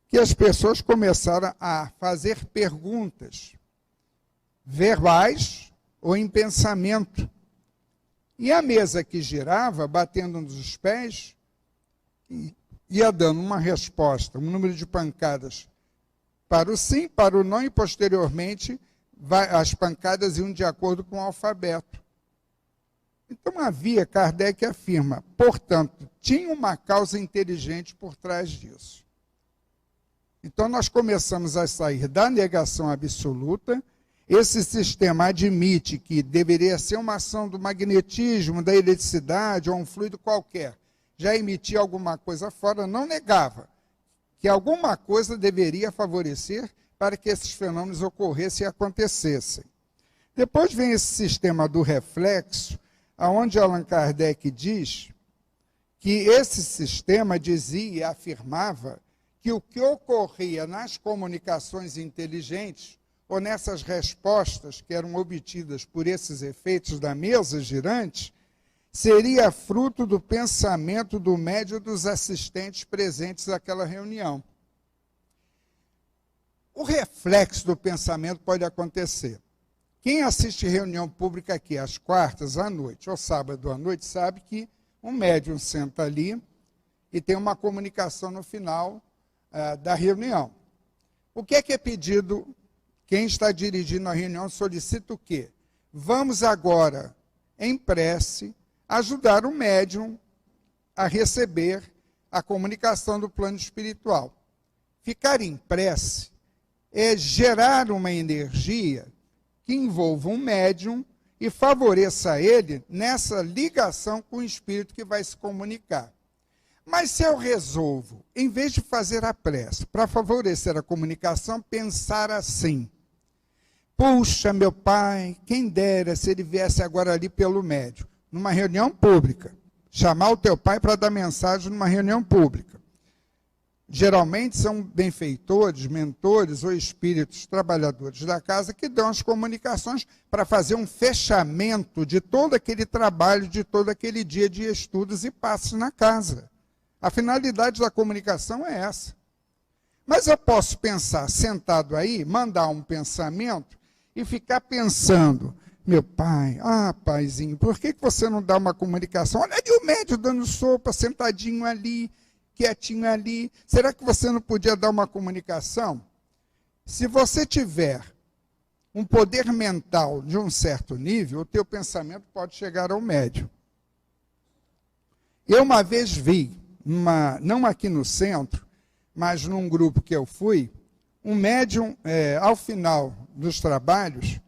B: que as pessoas começaram a fazer perguntas verbais ou em pensamento. E a mesa que girava, batendo nos pés, ia dando uma resposta, um número de pancadas para o sim, para o não, e posteriormente as pancadas iam de acordo com o alfabeto. Então havia, Kardec afirma, portanto, tinha uma causa inteligente por trás disso. Então nós começamos a sair da negação absoluta. Esse sistema admite que deveria ser uma ação do magnetismo, da eletricidade ou um fluido qualquer. Já emitia alguma coisa fora, não negava que alguma coisa deveria favorecer para que esses fenômenos ocorressem e acontecessem. Depois vem esse sistema do reflexo, onde Allan Kardec diz que esse sistema dizia e afirmava que o que ocorria nas comunicações inteligentes, ou nessas respostas que eram obtidas por esses efeitos da mesa girante, seria fruto do pensamento do médium dos assistentes presentes àquela reunião. O reflexo do pensamento pode acontecer. Quem assiste reunião pública aqui às quartas à noite, ou sábado à noite, sabe que um médium senta ali e tem uma comunicação no final da reunião. O que é pedido? Quem está dirigindo a reunião solicita o quê? Vamos agora, em prece, ajudar o médium a receber a comunicação do plano espiritual. Ficar em prece é gerar uma energia que envolva um médium e favoreça ele nessa ligação com o espírito que vai se comunicar. Mas se eu resolvo, em vez de fazer a prece, para favorecer a comunicação, pensar assim: puxa, meu pai, quem dera se ele viesse agora ali pelo médium, numa reunião pública, chamar o teu pai para dar mensagem numa reunião pública. Geralmente são benfeitores, mentores ou espíritos trabalhadores da casa que dão as comunicações para fazer um fechamento de todo aquele trabalho, de todo aquele dia de estudos e passos na casa. A finalidade da comunicação é essa. Mas eu posso pensar, sentado aí, mandar um pensamento e ficar pensando: meu pai, paizinho, por que você não dá uma comunicação? Olha ali o médium dando sopa, sentadinho ali, quietinho ali. Será que você não podia dar uma comunicação? Se você tiver um poder mental de um certo nível, o teu pensamento pode chegar ao médium. Eu uma vez vi, não aqui no centro, mas num grupo que eu fui, um médium, ao final dos trabalhos,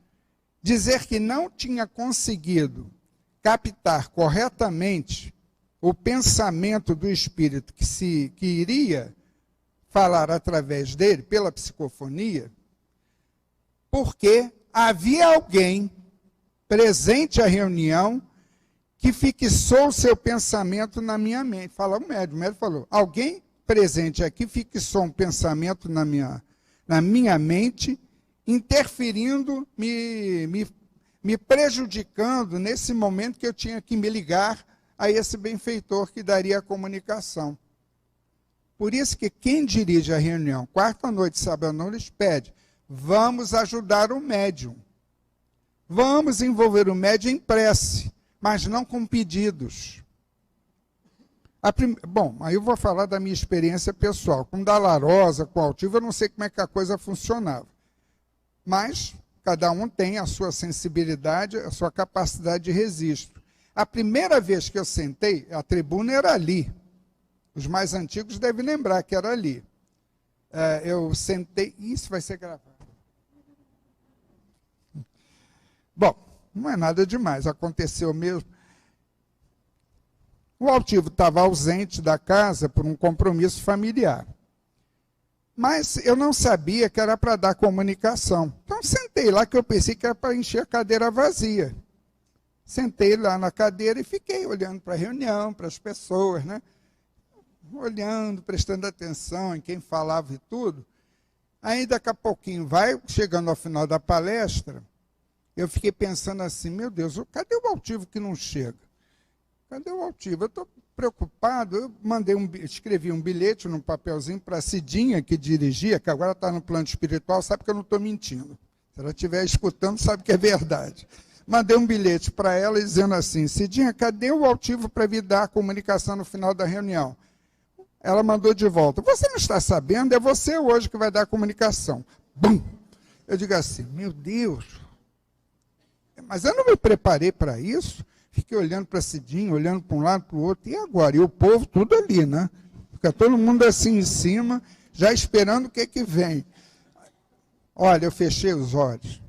B: dizer que não tinha conseguido captar corretamente o pensamento do espírito que iria falar através dele, pela psicofonia, porque havia alguém presente à reunião que fixou o seu pensamento na minha mente. Fala o médium falou: alguém presente aqui fixou um pensamento na minha mente, interferindo, me prejudicando nesse momento que eu tinha que me ligar a esse benfeitor que daria a comunicação. Por isso que quem dirige a reunião, quarta noite, sábado à noite, pede: vamos ajudar o médium. Vamos envolver o médium em prece, mas não com pedidos. Bom, aí eu vou falar da minha experiência pessoal. Com Dalla Rosa, com Altivo, eu não sei como é que a coisa funcionava. Mas cada um tem a sua sensibilidade, a sua capacidade de registro. A primeira vez que eu sentei, a tribuna era ali. Os mais antigos devem lembrar que era ali. Eu sentei... Isso vai ser gravado. Bom, não é nada demais, aconteceu mesmo. O Altivo estava ausente da casa por um compromisso familiar. Mas eu não sabia que era para dar comunicação. Então sentei lá, que eu pensei que era para encher a cadeira vazia. Sentei lá na cadeira e fiquei olhando para a reunião, para as pessoas, né? Olhando, prestando atenção em quem falava e tudo. Aí daqui a pouquinho, vai chegando ao final da palestra, eu fiquei pensando assim: meu Deus, cadê o Altivo que não chega? Cadê o Altivo? Eu estou preocupado. Eu escrevi um bilhete num papelzinho para a Cidinha, que dirigia, que agora está no plano espiritual, sabe que eu não estou mentindo. Se ela estiver escutando, sabe que é verdade. Mandei um bilhete para ela dizendo assim: Cidinha, cadê o Altivo para vir dar a comunicação no final da reunião? Ela mandou de volta: você não está sabendo? É você hoje que vai dar a comunicação. Bum! Eu digo assim: meu Deus, mas eu não me preparei para isso. Fiquei olhando para a Cidinha, olhando para um lado, para o outro, e agora? E o povo tudo ali, né? Fica todo mundo assim em cima, já esperando o que vem. Olha, eu fechei os olhos.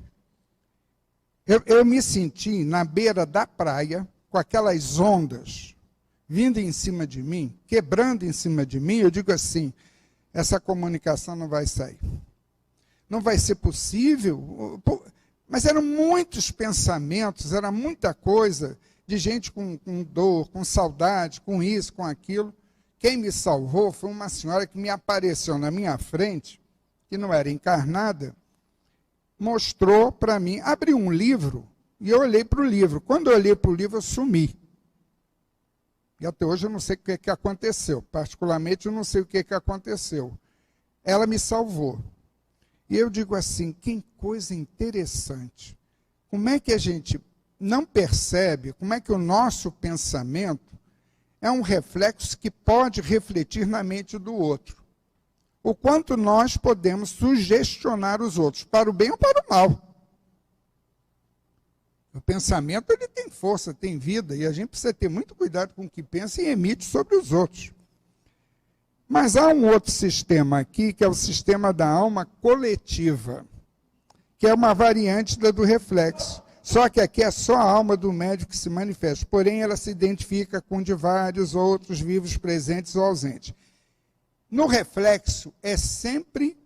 B: Eu me senti na beira da praia, com aquelas ondas vindo em cima de mim, quebrando em cima de mim. Eu digo assim: essa comunicação não vai sair. Não vai ser possível. Mas eram muitos pensamentos, era muita coisa, de gente com dor, com saudade, com isso, com aquilo. Quem me salvou foi uma senhora que me apareceu na minha frente, que não era encarnada, mostrou para mim, abriu um livro, e eu olhei para o livro. Quando eu olhei para o livro, eu sumi. E até hoje eu não sei o que aconteceu. Particularmente, eu não sei o que aconteceu. Ela me salvou. E eu digo assim: que coisa interessante. Como é que a gente não percebe, como é que o nosso pensamento é um reflexo que pode refletir na mente do outro? O quanto nós podemos sugestionar os outros, para o bem ou para o mal. O pensamento, ele tem força, tem vida, e a gente precisa ter muito cuidado com o que pensa e emite sobre os outros. Mas há um outro sistema aqui, que é o sistema da alma coletiva, que é uma variante do reflexo. Só que aqui é só a alma do médium que se manifesta, porém ela se identifica com de vários outros vivos presentes ou ausentes. No reflexo, é sempre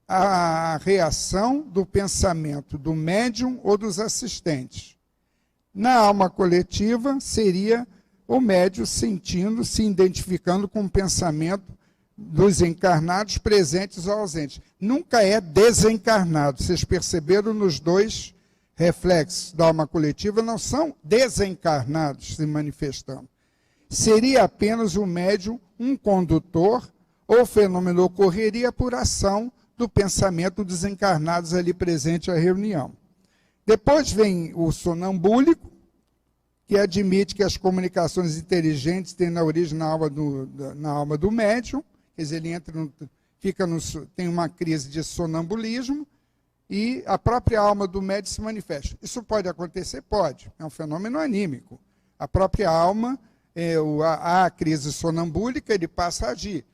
B: a reação do pensamento do médium ou dos assistentes. Na alma coletiva, seria o médium sentindo, se identificando com o pensamento dos encarnados presentes ou ausentes. Nunca é desencarnado. Vocês perceberam nos dois reflexos da alma coletiva, não são desencarnados se manifestando. Seria apenas o médium um condutor, ou o fenômeno ocorreria por ação do pensamento dos encarnados ali presente à reunião. Depois vem o sonambúlico, que admite que as comunicações inteligentes têm na origem na alma do médium, quer dizer, ele entra tem uma crise de sonambulismo e a própria alma do médium se manifesta. Isso pode acontecer? Pode. É um fenômeno anímico. A própria alma, a crise sonambúlica, ele passa a agir.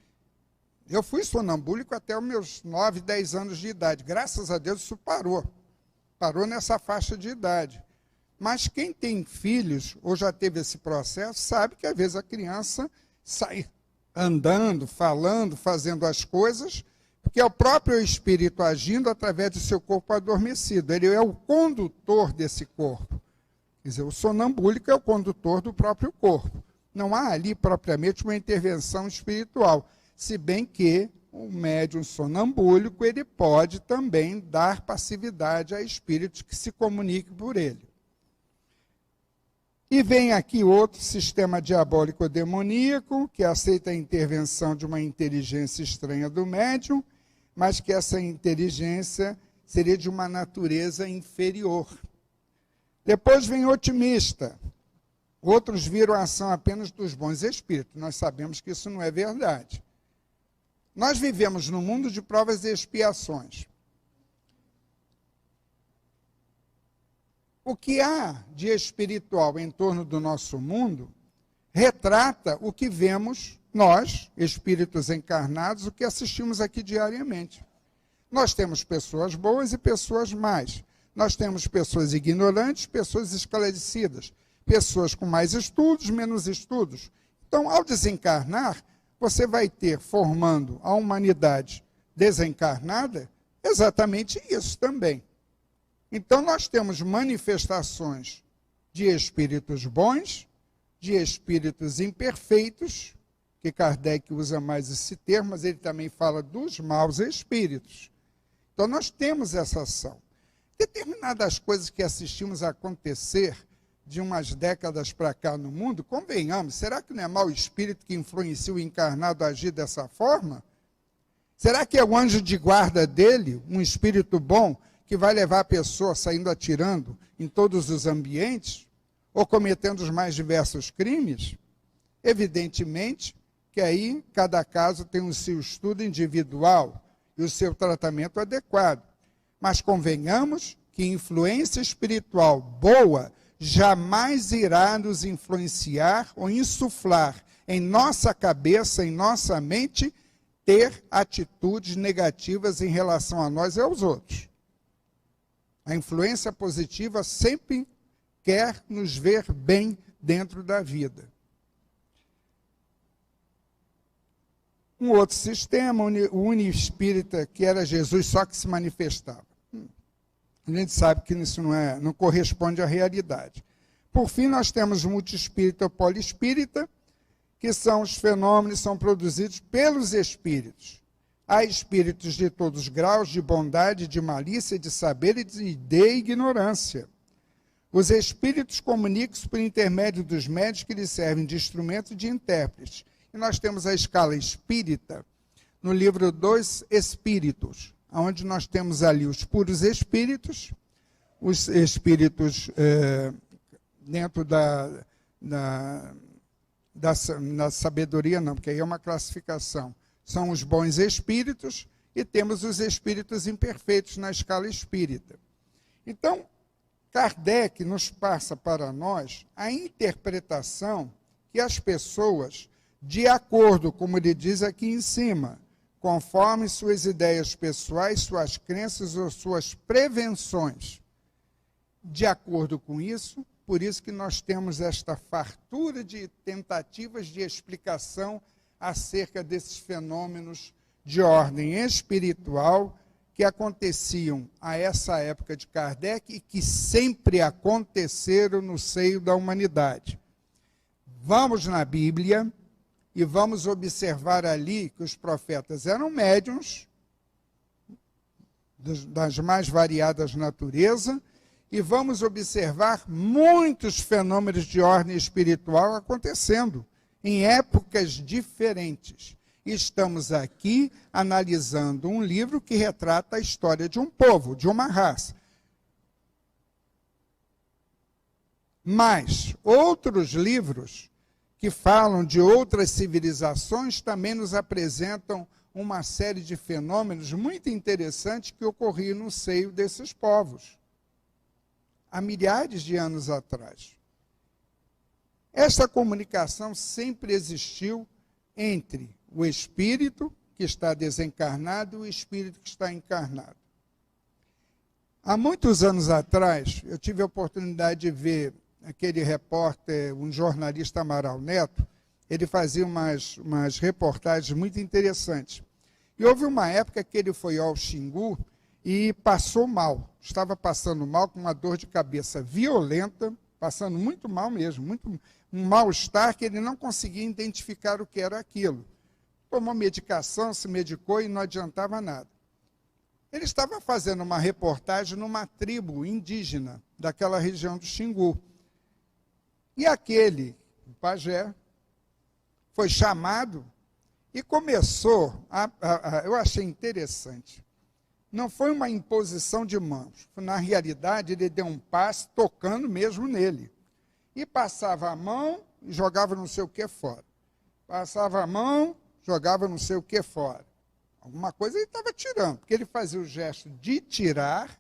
B: Eu fui sonambúlico até os meus 9, 10 anos de idade. Graças a Deus isso parou. Parou nessa faixa de idade. Mas quem tem filhos, ou já teve esse processo, sabe que às vezes a criança sai andando, falando, fazendo as coisas, porque é o próprio espírito agindo através do seu corpo adormecido. Ele é o condutor desse corpo. Quer dizer, o sonambúlico é o condutor do próprio corpo. Não há ali propriamente uma intervenção espiritual, se bem que o médium sonambúlico ele pode também dar passividade a espíritos que se comuniquem por ele. E vem aqui outro sistema diabólico demoníaco, que aceita a intervenção de uma inteligência estranha do médium, mas que essa inteligência seria de uma natureza inferior. Depois vem otimista. Outros viram a ação apenas dos bons espíritos. Nós sabemos que isso não é verdade. Nós vivemos num mundo de provas e expiações. O que há de espiritual em torno do nosso mundo retrata o que vemos nós, espíritos encarnados, o que assistimos aqui diariamente. Nós temos pessoas boas e pessoas más. Nós temos pessoas ignorantes, pessoas esclarecidas, pessoas com mais estudos, menos estudos. Então, ao desencarnar, você vai ter formando a humanidade desencarnada exatamente isso também. Então, nós temos manifestações de espíritos bons, de espíritos imperfeitos, que Kardec usa mais esse termo, mas ele também fala dos maus espíritos. Então, nós temos essa ação. Determinadas coisas que assistimos a acontecer de umas décadas para cá no mundo, convenhamos, será que não é mau espírito que influencia o encarnado a agir dessa forma? Será que é o anjo de guarda dele, um espírito bom, que vai levar a pessoa saindo atirando em todos os ambientes, ou cometendo os mais diversos crimes? Evidentemente que aí cada caso tem o seu estudo individual e o seu tratamento adequado. Mas convenhamos que influência espiritual boa jamais irá nos influenciar ou insuflar em nossa cabeça, em nossa mente, ter atitudes negativas em relação a nós e aos outros. A influência positiva sempre quer nos ver bem dentro da vida. Um outro sistema, o uniespírita, que era Jesus, só que se manifestava. A gente sabe que isso não corresponde à realidade. Por fim, nós temos o multiespírita ou poliespírita, que são os fenômenos que são produzidos pelos espíritos. Há espíritos de todos os graus, de bondade, de malícia, de saber e de ignorância. Os espíritos comunicam-se por intermédio dos médios que lhes servem de instrumento e de intérpretes. E nós temos a escala espírita no livro dos Espíritos, onde nós temos ali os puros espíritos, os espíritos dentro da sabedoria, não, porque aí é uma classificação. São os bons espíritos e temos os espíritos imperfeitos na escala espírita. Então, Kardec nos passa para nós a interpretação que as pessoas, de acordo, como ele diz aqui em cima, conforme suas ideias pessoais, suas crenças ou suas prevenções, de acordo com isso, por isso que nós temos esta fartura de tentativas de explicação acerca desses fenômenos de ordem espiritual que aconteciam a essa época de Kardec e que sempre aconteceram no seio da humanidade. Vamos na Bíblia e vamos observar ali que os profetas eram médiuns das mais variadas naturezas, e vamos observar muitos fenômenos de ordem espiritual acontecendo em épocas diferentes. Estamos aqui analisando um livro que retrata a história de um povo, de uma raça. Mas outros livros que falam de outras civilizações também nos apresentam uma série de fenômenos muito interessantes que ocorriam no seio desses povos, há milhares de anos atrás. Esta comunicação sempre existiu entre o espírito que está desencarnado e o espírito que está encarnado. Há muitos anos atrás, eu tive a oportunidade de ver aquele repórter, um jornalista, Amaral Neto. Ele fazia umas reportagens muito interessantes. E houve uma época que ele foi ao Xingu e passou mal. Estava passando mal, com uma dor de cabeça violenta, passando muito mal mesmo, um mal-estar que ele não conseguia identificar o que era aquilo. Tomou medicação, se medicou e não adiantava nada. Ele estava fazendo uma reportagem numa tribo indígena daquela região do Xingu. E aquele, o pajé, foi chamado e começou, eu achei interessante, não foi uma imposição de mãos, na realidade ele deu um passe tocando mesmo nele. E passava a mão e jogava não sei o que fora. Passava a mão, jogava não sei o que fora. Alguma coisa ele estava tirando, porque ele fazia o gesto de tirar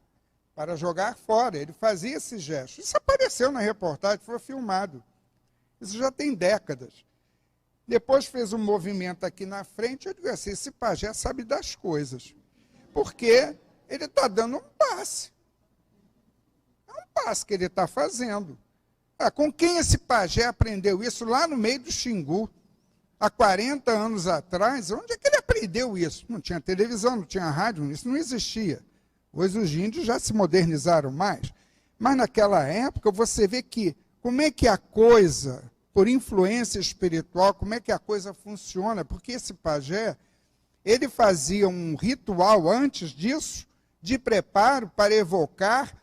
B: para jogar fora. Ele fazia esse gesto. Isso apareceu na reportagem, foi filmado. Isso já tem décadas. Depois fez um movimento aqui na frente, eu digo assim, esse pajé sabe das coisas. Porque ele está dando um passe. É um passe que ele está fazendo. Com quem esse pajé aprendeu isso? Lá no meio do Xingu, há 40 anos atrás. Onde é que ele aprendeu isso? Não tinha televisão, não tinha rádio, isso não existia. Hoje os índios já se modernizaram mais. Mas naquela época você vê que como é que a coisa, por influência espiritual, como é que a coisa funciona? Porque esse pajé, ele fazia um ritual antes disso, de preparo para evocar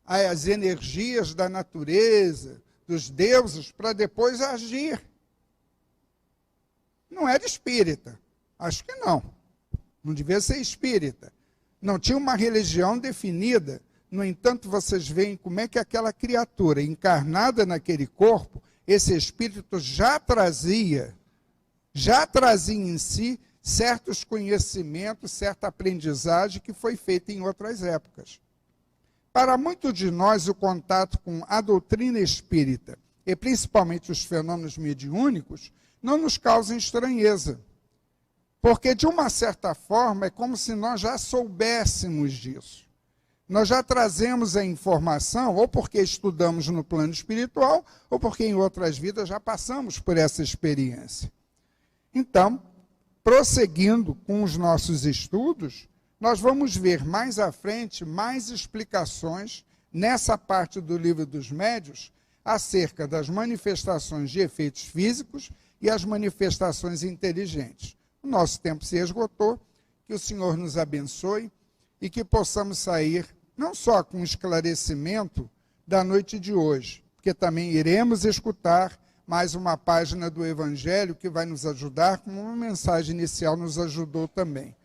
B: as energias da natureza, dos deuses, para depois agir. Não era espírita. Acho que não. Não devia ser espírita. Não tinha uma religião definida. No entanto, vocês veem como é que aquela criatura encarnada naquele corpo, esse espírito já trazia em si certos conhecimentos, certa aprendizagem que foi feita em outras épocas. Para muitos de nós, o contato com a doutrina espírita, e principalmente os fenômenos mediúnicos, não nos causa estranheza. Porque, de uma certa forma, é como se nós já soubéssemos disso. Nós já trazemos a informação, ou porque estudamos no plano espiritual, ou porque em outras vidas já passamos por essa experiência. Então, prosseguindo com os nossos estudos, nós vamos ver mais à frente mais explicações nessa parte do Livro dos Médiuns acerca das manifestações de efeitos físicos e as manifestações inteligentes. O nosso tempo se esgotou, que o Senhor nos abençoe e que possamos sair não só com esclarecimento da noite de hoje, porque também iremos escutar mais uma página do Evangelho que vai nos ajudar, como uma mensagem inicial nos ajudou também.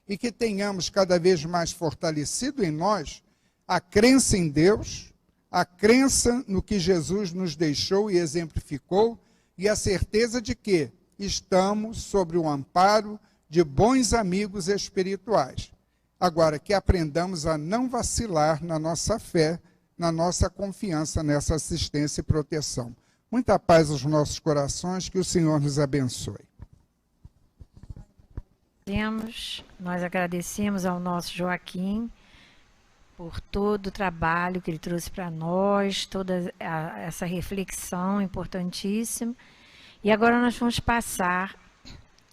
B: E que tenhamos cada vez mais fortalecido em nós a crença em Deus, a crença no que Jesus nos deixou e exemplificou, e a certeza de que estamos sobre o amparo de bons amigos espirituais. Agora, que aprendamos a não vacilar na nossa fé, na nossa confiança nessa assistência e proteção. Muita paz aos nossos corações, que o Senhor nos abençoe.
A: Nós agradecemos ao nosso Joaquim por todo o trabalho que ele trouxe para nós, toda essa reflexão importantíssima. E agora nós vamos passar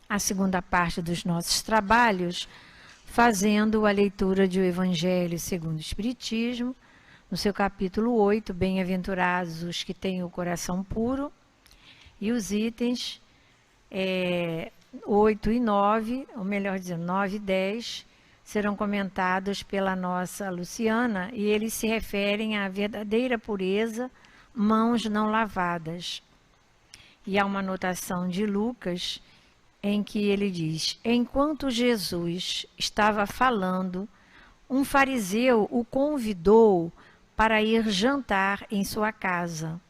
A: a segunda parte dos nossos trabalhos, fazendo a leitura de O Evangelho segundo o Espiritismo, no seu capítulo 8, Bem-aventurados os que têm o coração puro, e os itens 8 e 9, ou melhor dizendo, 9 e 10, serão comentados pela nossa Luciana, e eles se referem à verdadeira pureza, mãos não lavadas. E há uma anotação de Lucas, em que ele diz: enquanto Jesus estava falando, um fariseu o convidou para ir jantar em sua casa.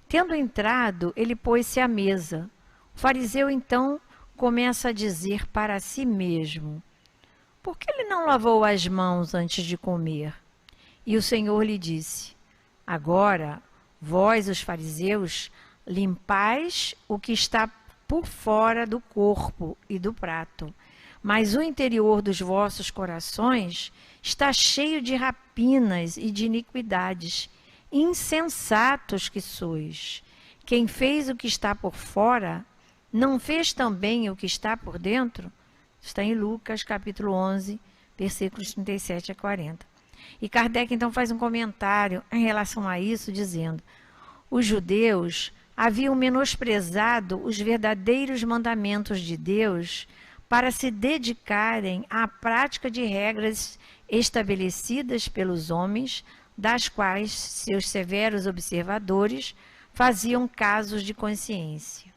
A: Tendo entrado, ele pôs-se à mesa. O fariseu então começa a dizer para si mesmo: por que ele não lavou as mãos antes de comer? E o Senhor lhe disse: agora, vós, os fariseus, limpais o que está por fora do corpo e do prato, mas o interior dos vossos corações está cheio de rapinas e de iniquidades. Insensatos que sois! Quem fez o que está por fora, não fez também o que está por dentro? Está em Lucas, capítulo 11, versículos 37 a 40. E Kardec, então, faz um comentário em relação a isso, dizendo: os judeus haviam menosprezado os verdadeiros mandamentos de Deus para se dedicarem à prática de regras estabelecidas pelos homens, das quais seus severos observadores faziam casos de consciência.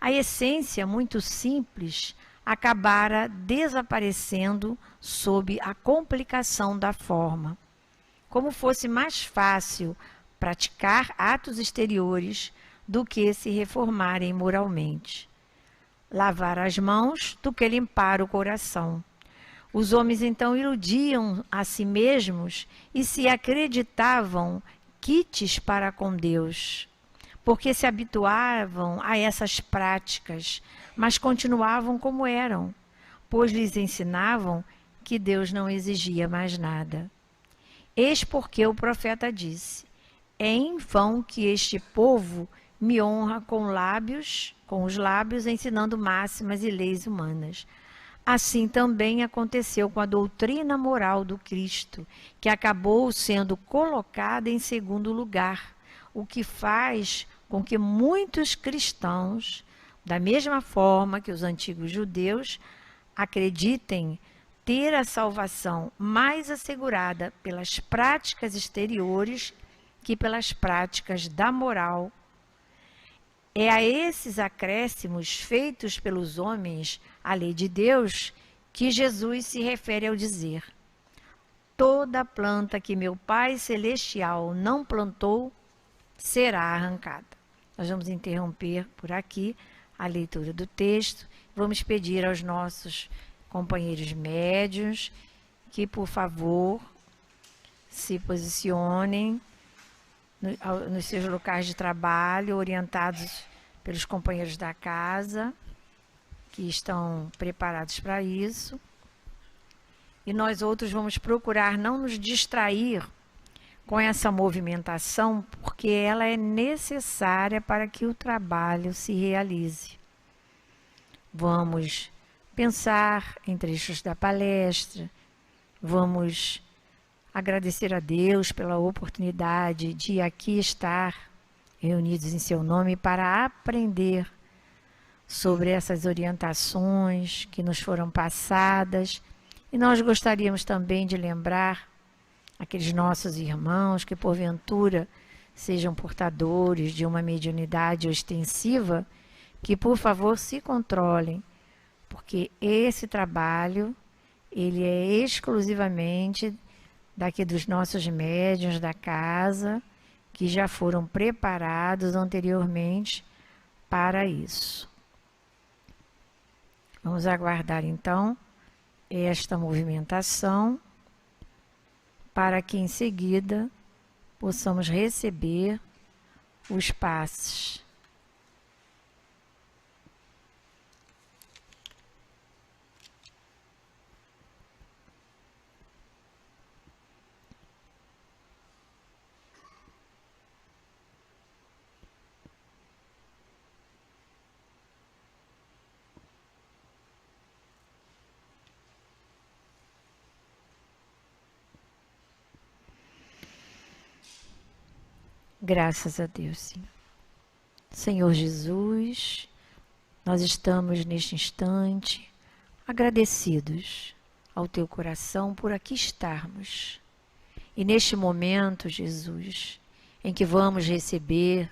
A: A essência, muito simples, acabara desaparecendo sob a complicação da forma. Como fosse mais fácil praticar atos exteriores do que se reformarem moralmente. Lavar as mãos do que limpar o coração. Os homens então iludiam a si mesmos e se acreditavam quites para com Deus, porque se habituavam a essas práticas, mas continuavam como eram, pois lhes ensinavam que Deus não exigia mais nada. Eis porque o profeta disse: é em vão que este povo me honra com os lábios, ensinando máximas e leis humanas. Assim também aconteceu com a doutrina moral do Cristo, que acabou sendo colocada em segundo lugar, o que faz com que muitos cristãos, da mesma forma que os antigos judeus, acreditem ter a salvação mais assegurada pelas práticas exteriores que pelas práticas da moral. É a esses acréscimos feitos pelos homens à lei de Deus que Jesus se refere ao dizer: toda planta que meu Pai Celestial não plantou será arrancada. Nós vamos interromper por aqui a leitura do texto. Vamos pedir aos nossos companheiros médiuns que, por favor, se posicionem nos seus locais de trabalho, orientados pelos companheiros da casa, que estão preparados para isso. E nós outros vamos procurar não nos distrair com essa movimentação, porque ela é necessária para que o trabalho se realize. Vamos pensar em trechos da palestra, vamos agradecer a Deus pela oportunidade de aqui estar reunidos em seu nome para aprender sobre essas orientações que nos foram passadas. E nós gostaríamos também de lembrar aqueles nossos irmãos que porventura sejam portadores de uma mediunidade ostensiva, que por favor se controlem, porque esse trabalho ele é exclusivamente daqui dos nossos médiuns da casa, que já foram preparados anteriormente para isso. Vamos aguardar então esta movimentação para que em seguida possamos receber os passes. Graças a Deus, Senhor. Senhor Jesus, nós estamos neste instante agradecidos ao Teu coração por aqui estarmos. E neste momento, Jesus, em que vamos receber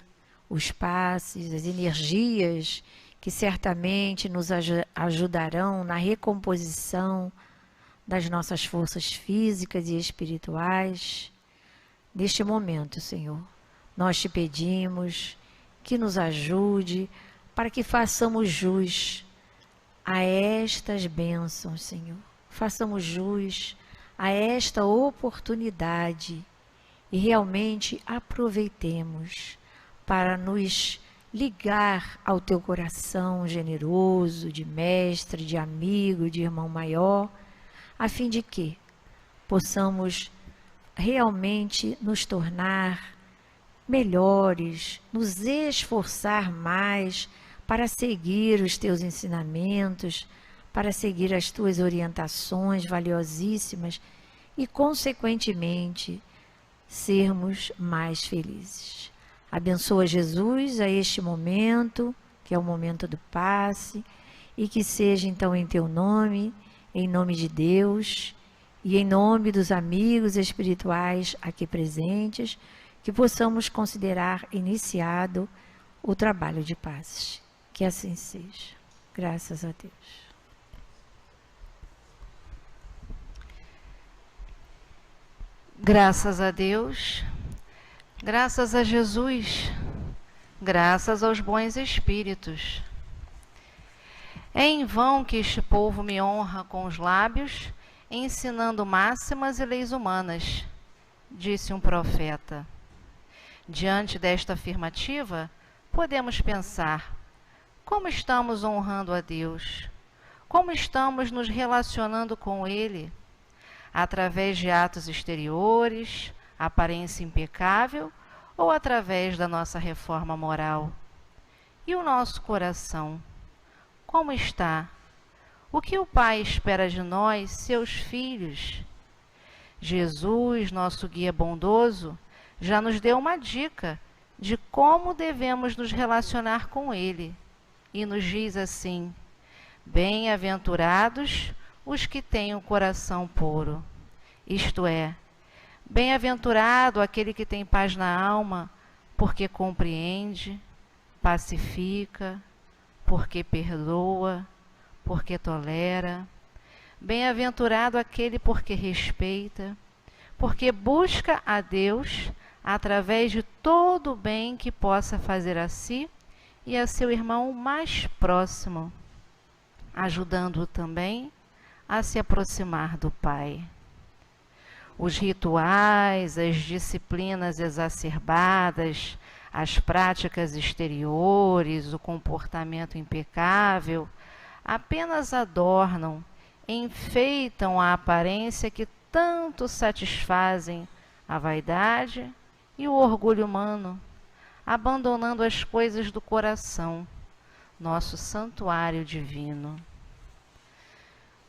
A: os passes, as energias que certamente nos ajudarão na recomposição das nossas forças físicas e espirituais. Neste momento, Senhor, nós te pedimos que nos ajude para que façamos jus a estas bênçãos, Senhor. Façamos jus a esta oportunidade e realmente aproveitemos para nos ligar ao Teu coração generoso, de mestre, de amigo, de irmão maior, a fim de que possamos realmente nos tornar melhores, nos esforçar mais para seguir os Teus ensinamentos, para seguir as Tuas orientações valiosíssimas e, consequentemente, sermos mais felizes. Abençoa, Jesus, a este momento, que é o momento do passe, e que seja então em Teu nome, em nome de Deus e em nome dos amigos espirituais aqui presentes, que possamos considerar iniciado o trabalho de passes. Que assim seja. Graças a Deus.
C: Graças a Deus, graças a Jesus, graças aos bons espíritos. É em vão que este povo me honra com os lábios, ensinando máximas e leis humanas, disse um profeta. Diante desta afirmativa, podemos pensar: como estamos honrando a Deus? Como estamos nos relacionando com Ele? Através de atos exteriores, aparência impecável, ou através da nossa reforma moral? E o nosso coração? Como está? O que o Pai espera de nós, seus filhos? Jesus, nosso guia bondoso, já nos deu uma dica de como devemos nos relacionar com Ele. E nos diz assim: bem-aventurados os que têm o coração puro. Isto é, bem-aventurado aquele que tem paz na alma, porque compreende, pacifica, porque perdoa, porque tolera. Bem-aventurado aquele porque respeita, porque busca a Deus através de todo o bem que possa fazer a si e a seu irmão mais próximo, ajudando-o também a se aproximar do Pai. Os rituais, as disciplinas exacerbadas, as práticas exteriores, o comportamento impecável, apenas adornam, enfeitam a aparência que tanto satisfazem a vaidade e o orgulho humano, abandonando as coisas do coração, nosso santuário divino.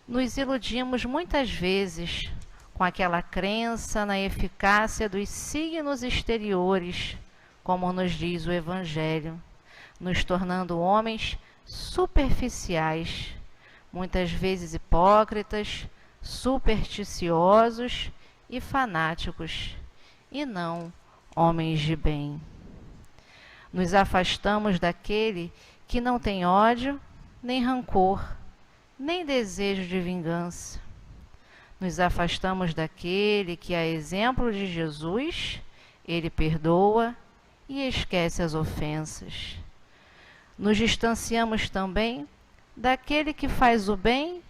C: Nos iludimos muitas vezes com aquela crença na eficácia dos signos exteriores, como nos diz o Evangelho, nos tornando homens superficiais, muitas vezes hipócritas, supersticiosos e fanáticos, e não homens de bem. Nos afastamos daquele que não tem ódio, nem rancor, nem desejo de vingança. Nos afastamos daquele que, a exemplo de Jesus, ele perdoa e esquece as ofensas. Nos distanciamos também daquele que faz o bem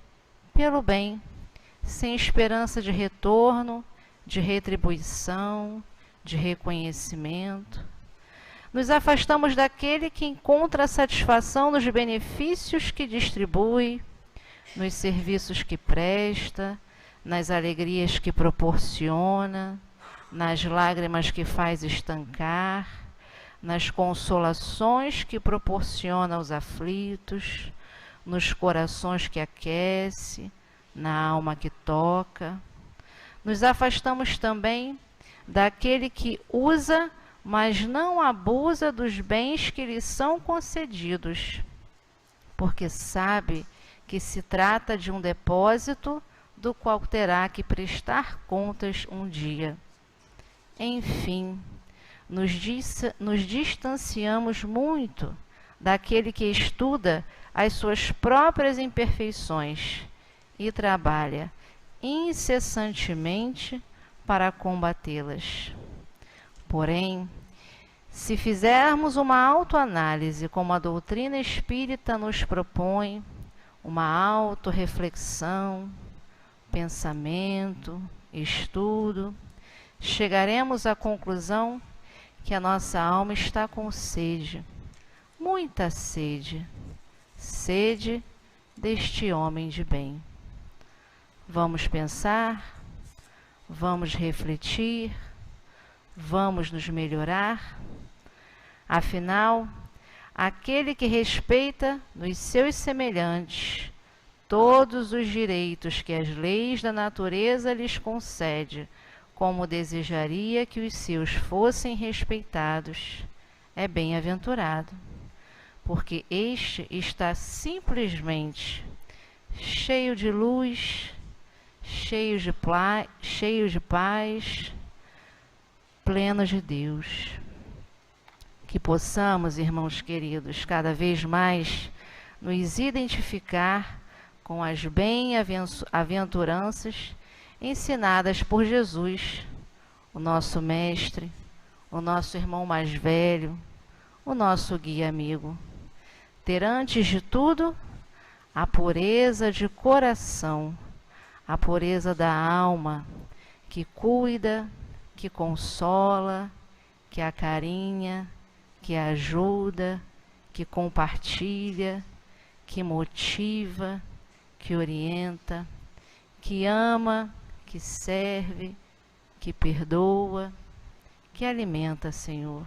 C: pelo bem, sem esperança de retorno, de retribuição, de reconhecimento. Nos afastamos daquele que encontra satisfação nos benefícios que distribui, nos serviços que presta, nas alegrias que proporciona, nas lágrimas que faz estancar, nas consolações que proporciona aos aflitos, nos corações que aquece, na alma que toca. Nos afastamos também daquele que usa mas não abusa dos bens que lhe são concedidos, porque sabe que se trata de um depósito do qual terá que prestar contas um dia. Enfim, nos distanciamos muito daquele que estuda as suas próprias imperfeições e trabalha incessantemente para combatê-las. Porém, se fizermos uma autoanálise como a doutrina espírita nos propõe, uma autorreflexão, pensamento, estudo, chegaremos à conclusão que a nossa alma está com sede, muita sede, sede deste homem de bem. Vamos pensar, vamos refletir, vamos nos melhorar. Afinal, aquele que respeita nos seus semelhantes todos os direitos que as leis da natureza lhes concede, como desejaria que os seus fossem respeitados, é bem-aventurado, porque este está simplesmente cheio de luz, cheio de paz, pleno de Deus. Que possamos, irmãos queridos, cada vez mais nos identificar com as bem-aventuranças ensinadas por Jesus, o nosso mestre, o nosso irmão mais velho, o nosso guia amigo. Ter antes de tudo a pureza de coração, a pureza da alma, que cuida, que consola, que acarinha, que ajuda, que compartilha, que motiva, que orienta, que ama, que serve, que perdoa, que alimenta, Senhor.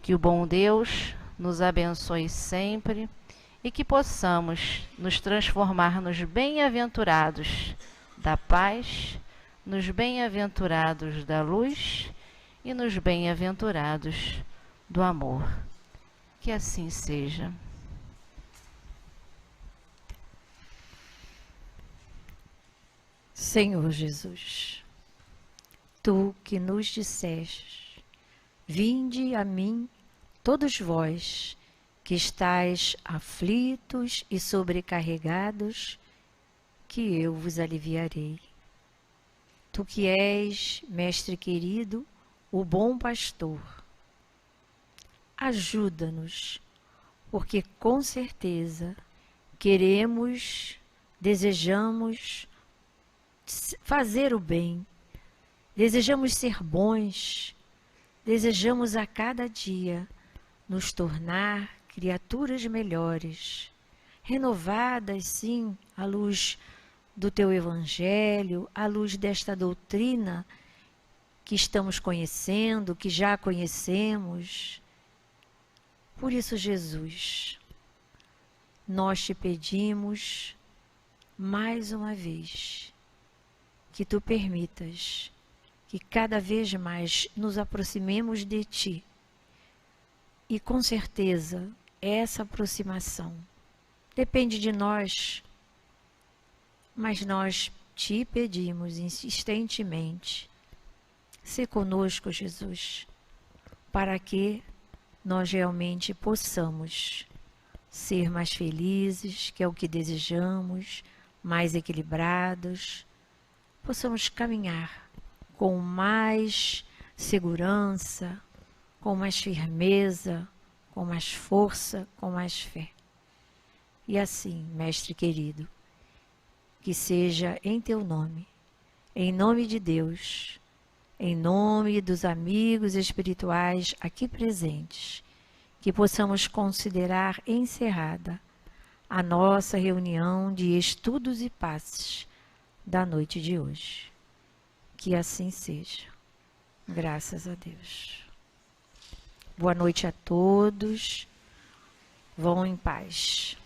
C: Que o bom Deus nos abençoe sempre e que possamos nos transformar nos bem-aventurados da paz, nos bem-aventurados da luz e nos bem-aventurados do amor. Que assim seja.
A: Senhor Jesus, Tu que nos dissestes: vinde a mim, todos vós que estáis aflitos e sobrecarregados, que eu vos aliviarei. Tu que és, Mestre querido, o bom pastor, ajuda-nos, porque com certeza queremos, desejamos fazer o bem, desejamos ser bons, desejamos a cada dia nos tornar criaturas melhores, renovadas, sim, à luz do Teu Evangelho, à luz desta doutrina que estamos conhecendo, que já conhecemos. Por isso, Jesus, nós te pedimos mais uma vez que Tu permitas que cada vez mais nos aproximemos de Ti. E com certeza essa aproximação depende de nós, mas nós Te pedimos insistentemente: sê conosco, Jesus, para que nós realmente possamos ser mais felizes, que é o que desejamos, mais equilibrados, possamos caminhar com mais segurança, com mais firmeza, com mais força, com mais fé. E assim, Mestre querido, que seja em Teu nome, em nome de Deus, em nome dos amigos espirituais aqui presentes, que possamos considerar encerrada a nossa reunião de estudos e passes da noite de hoje. Que assim seja. Graças a Deus. Boa noite a todos. Vão em paz.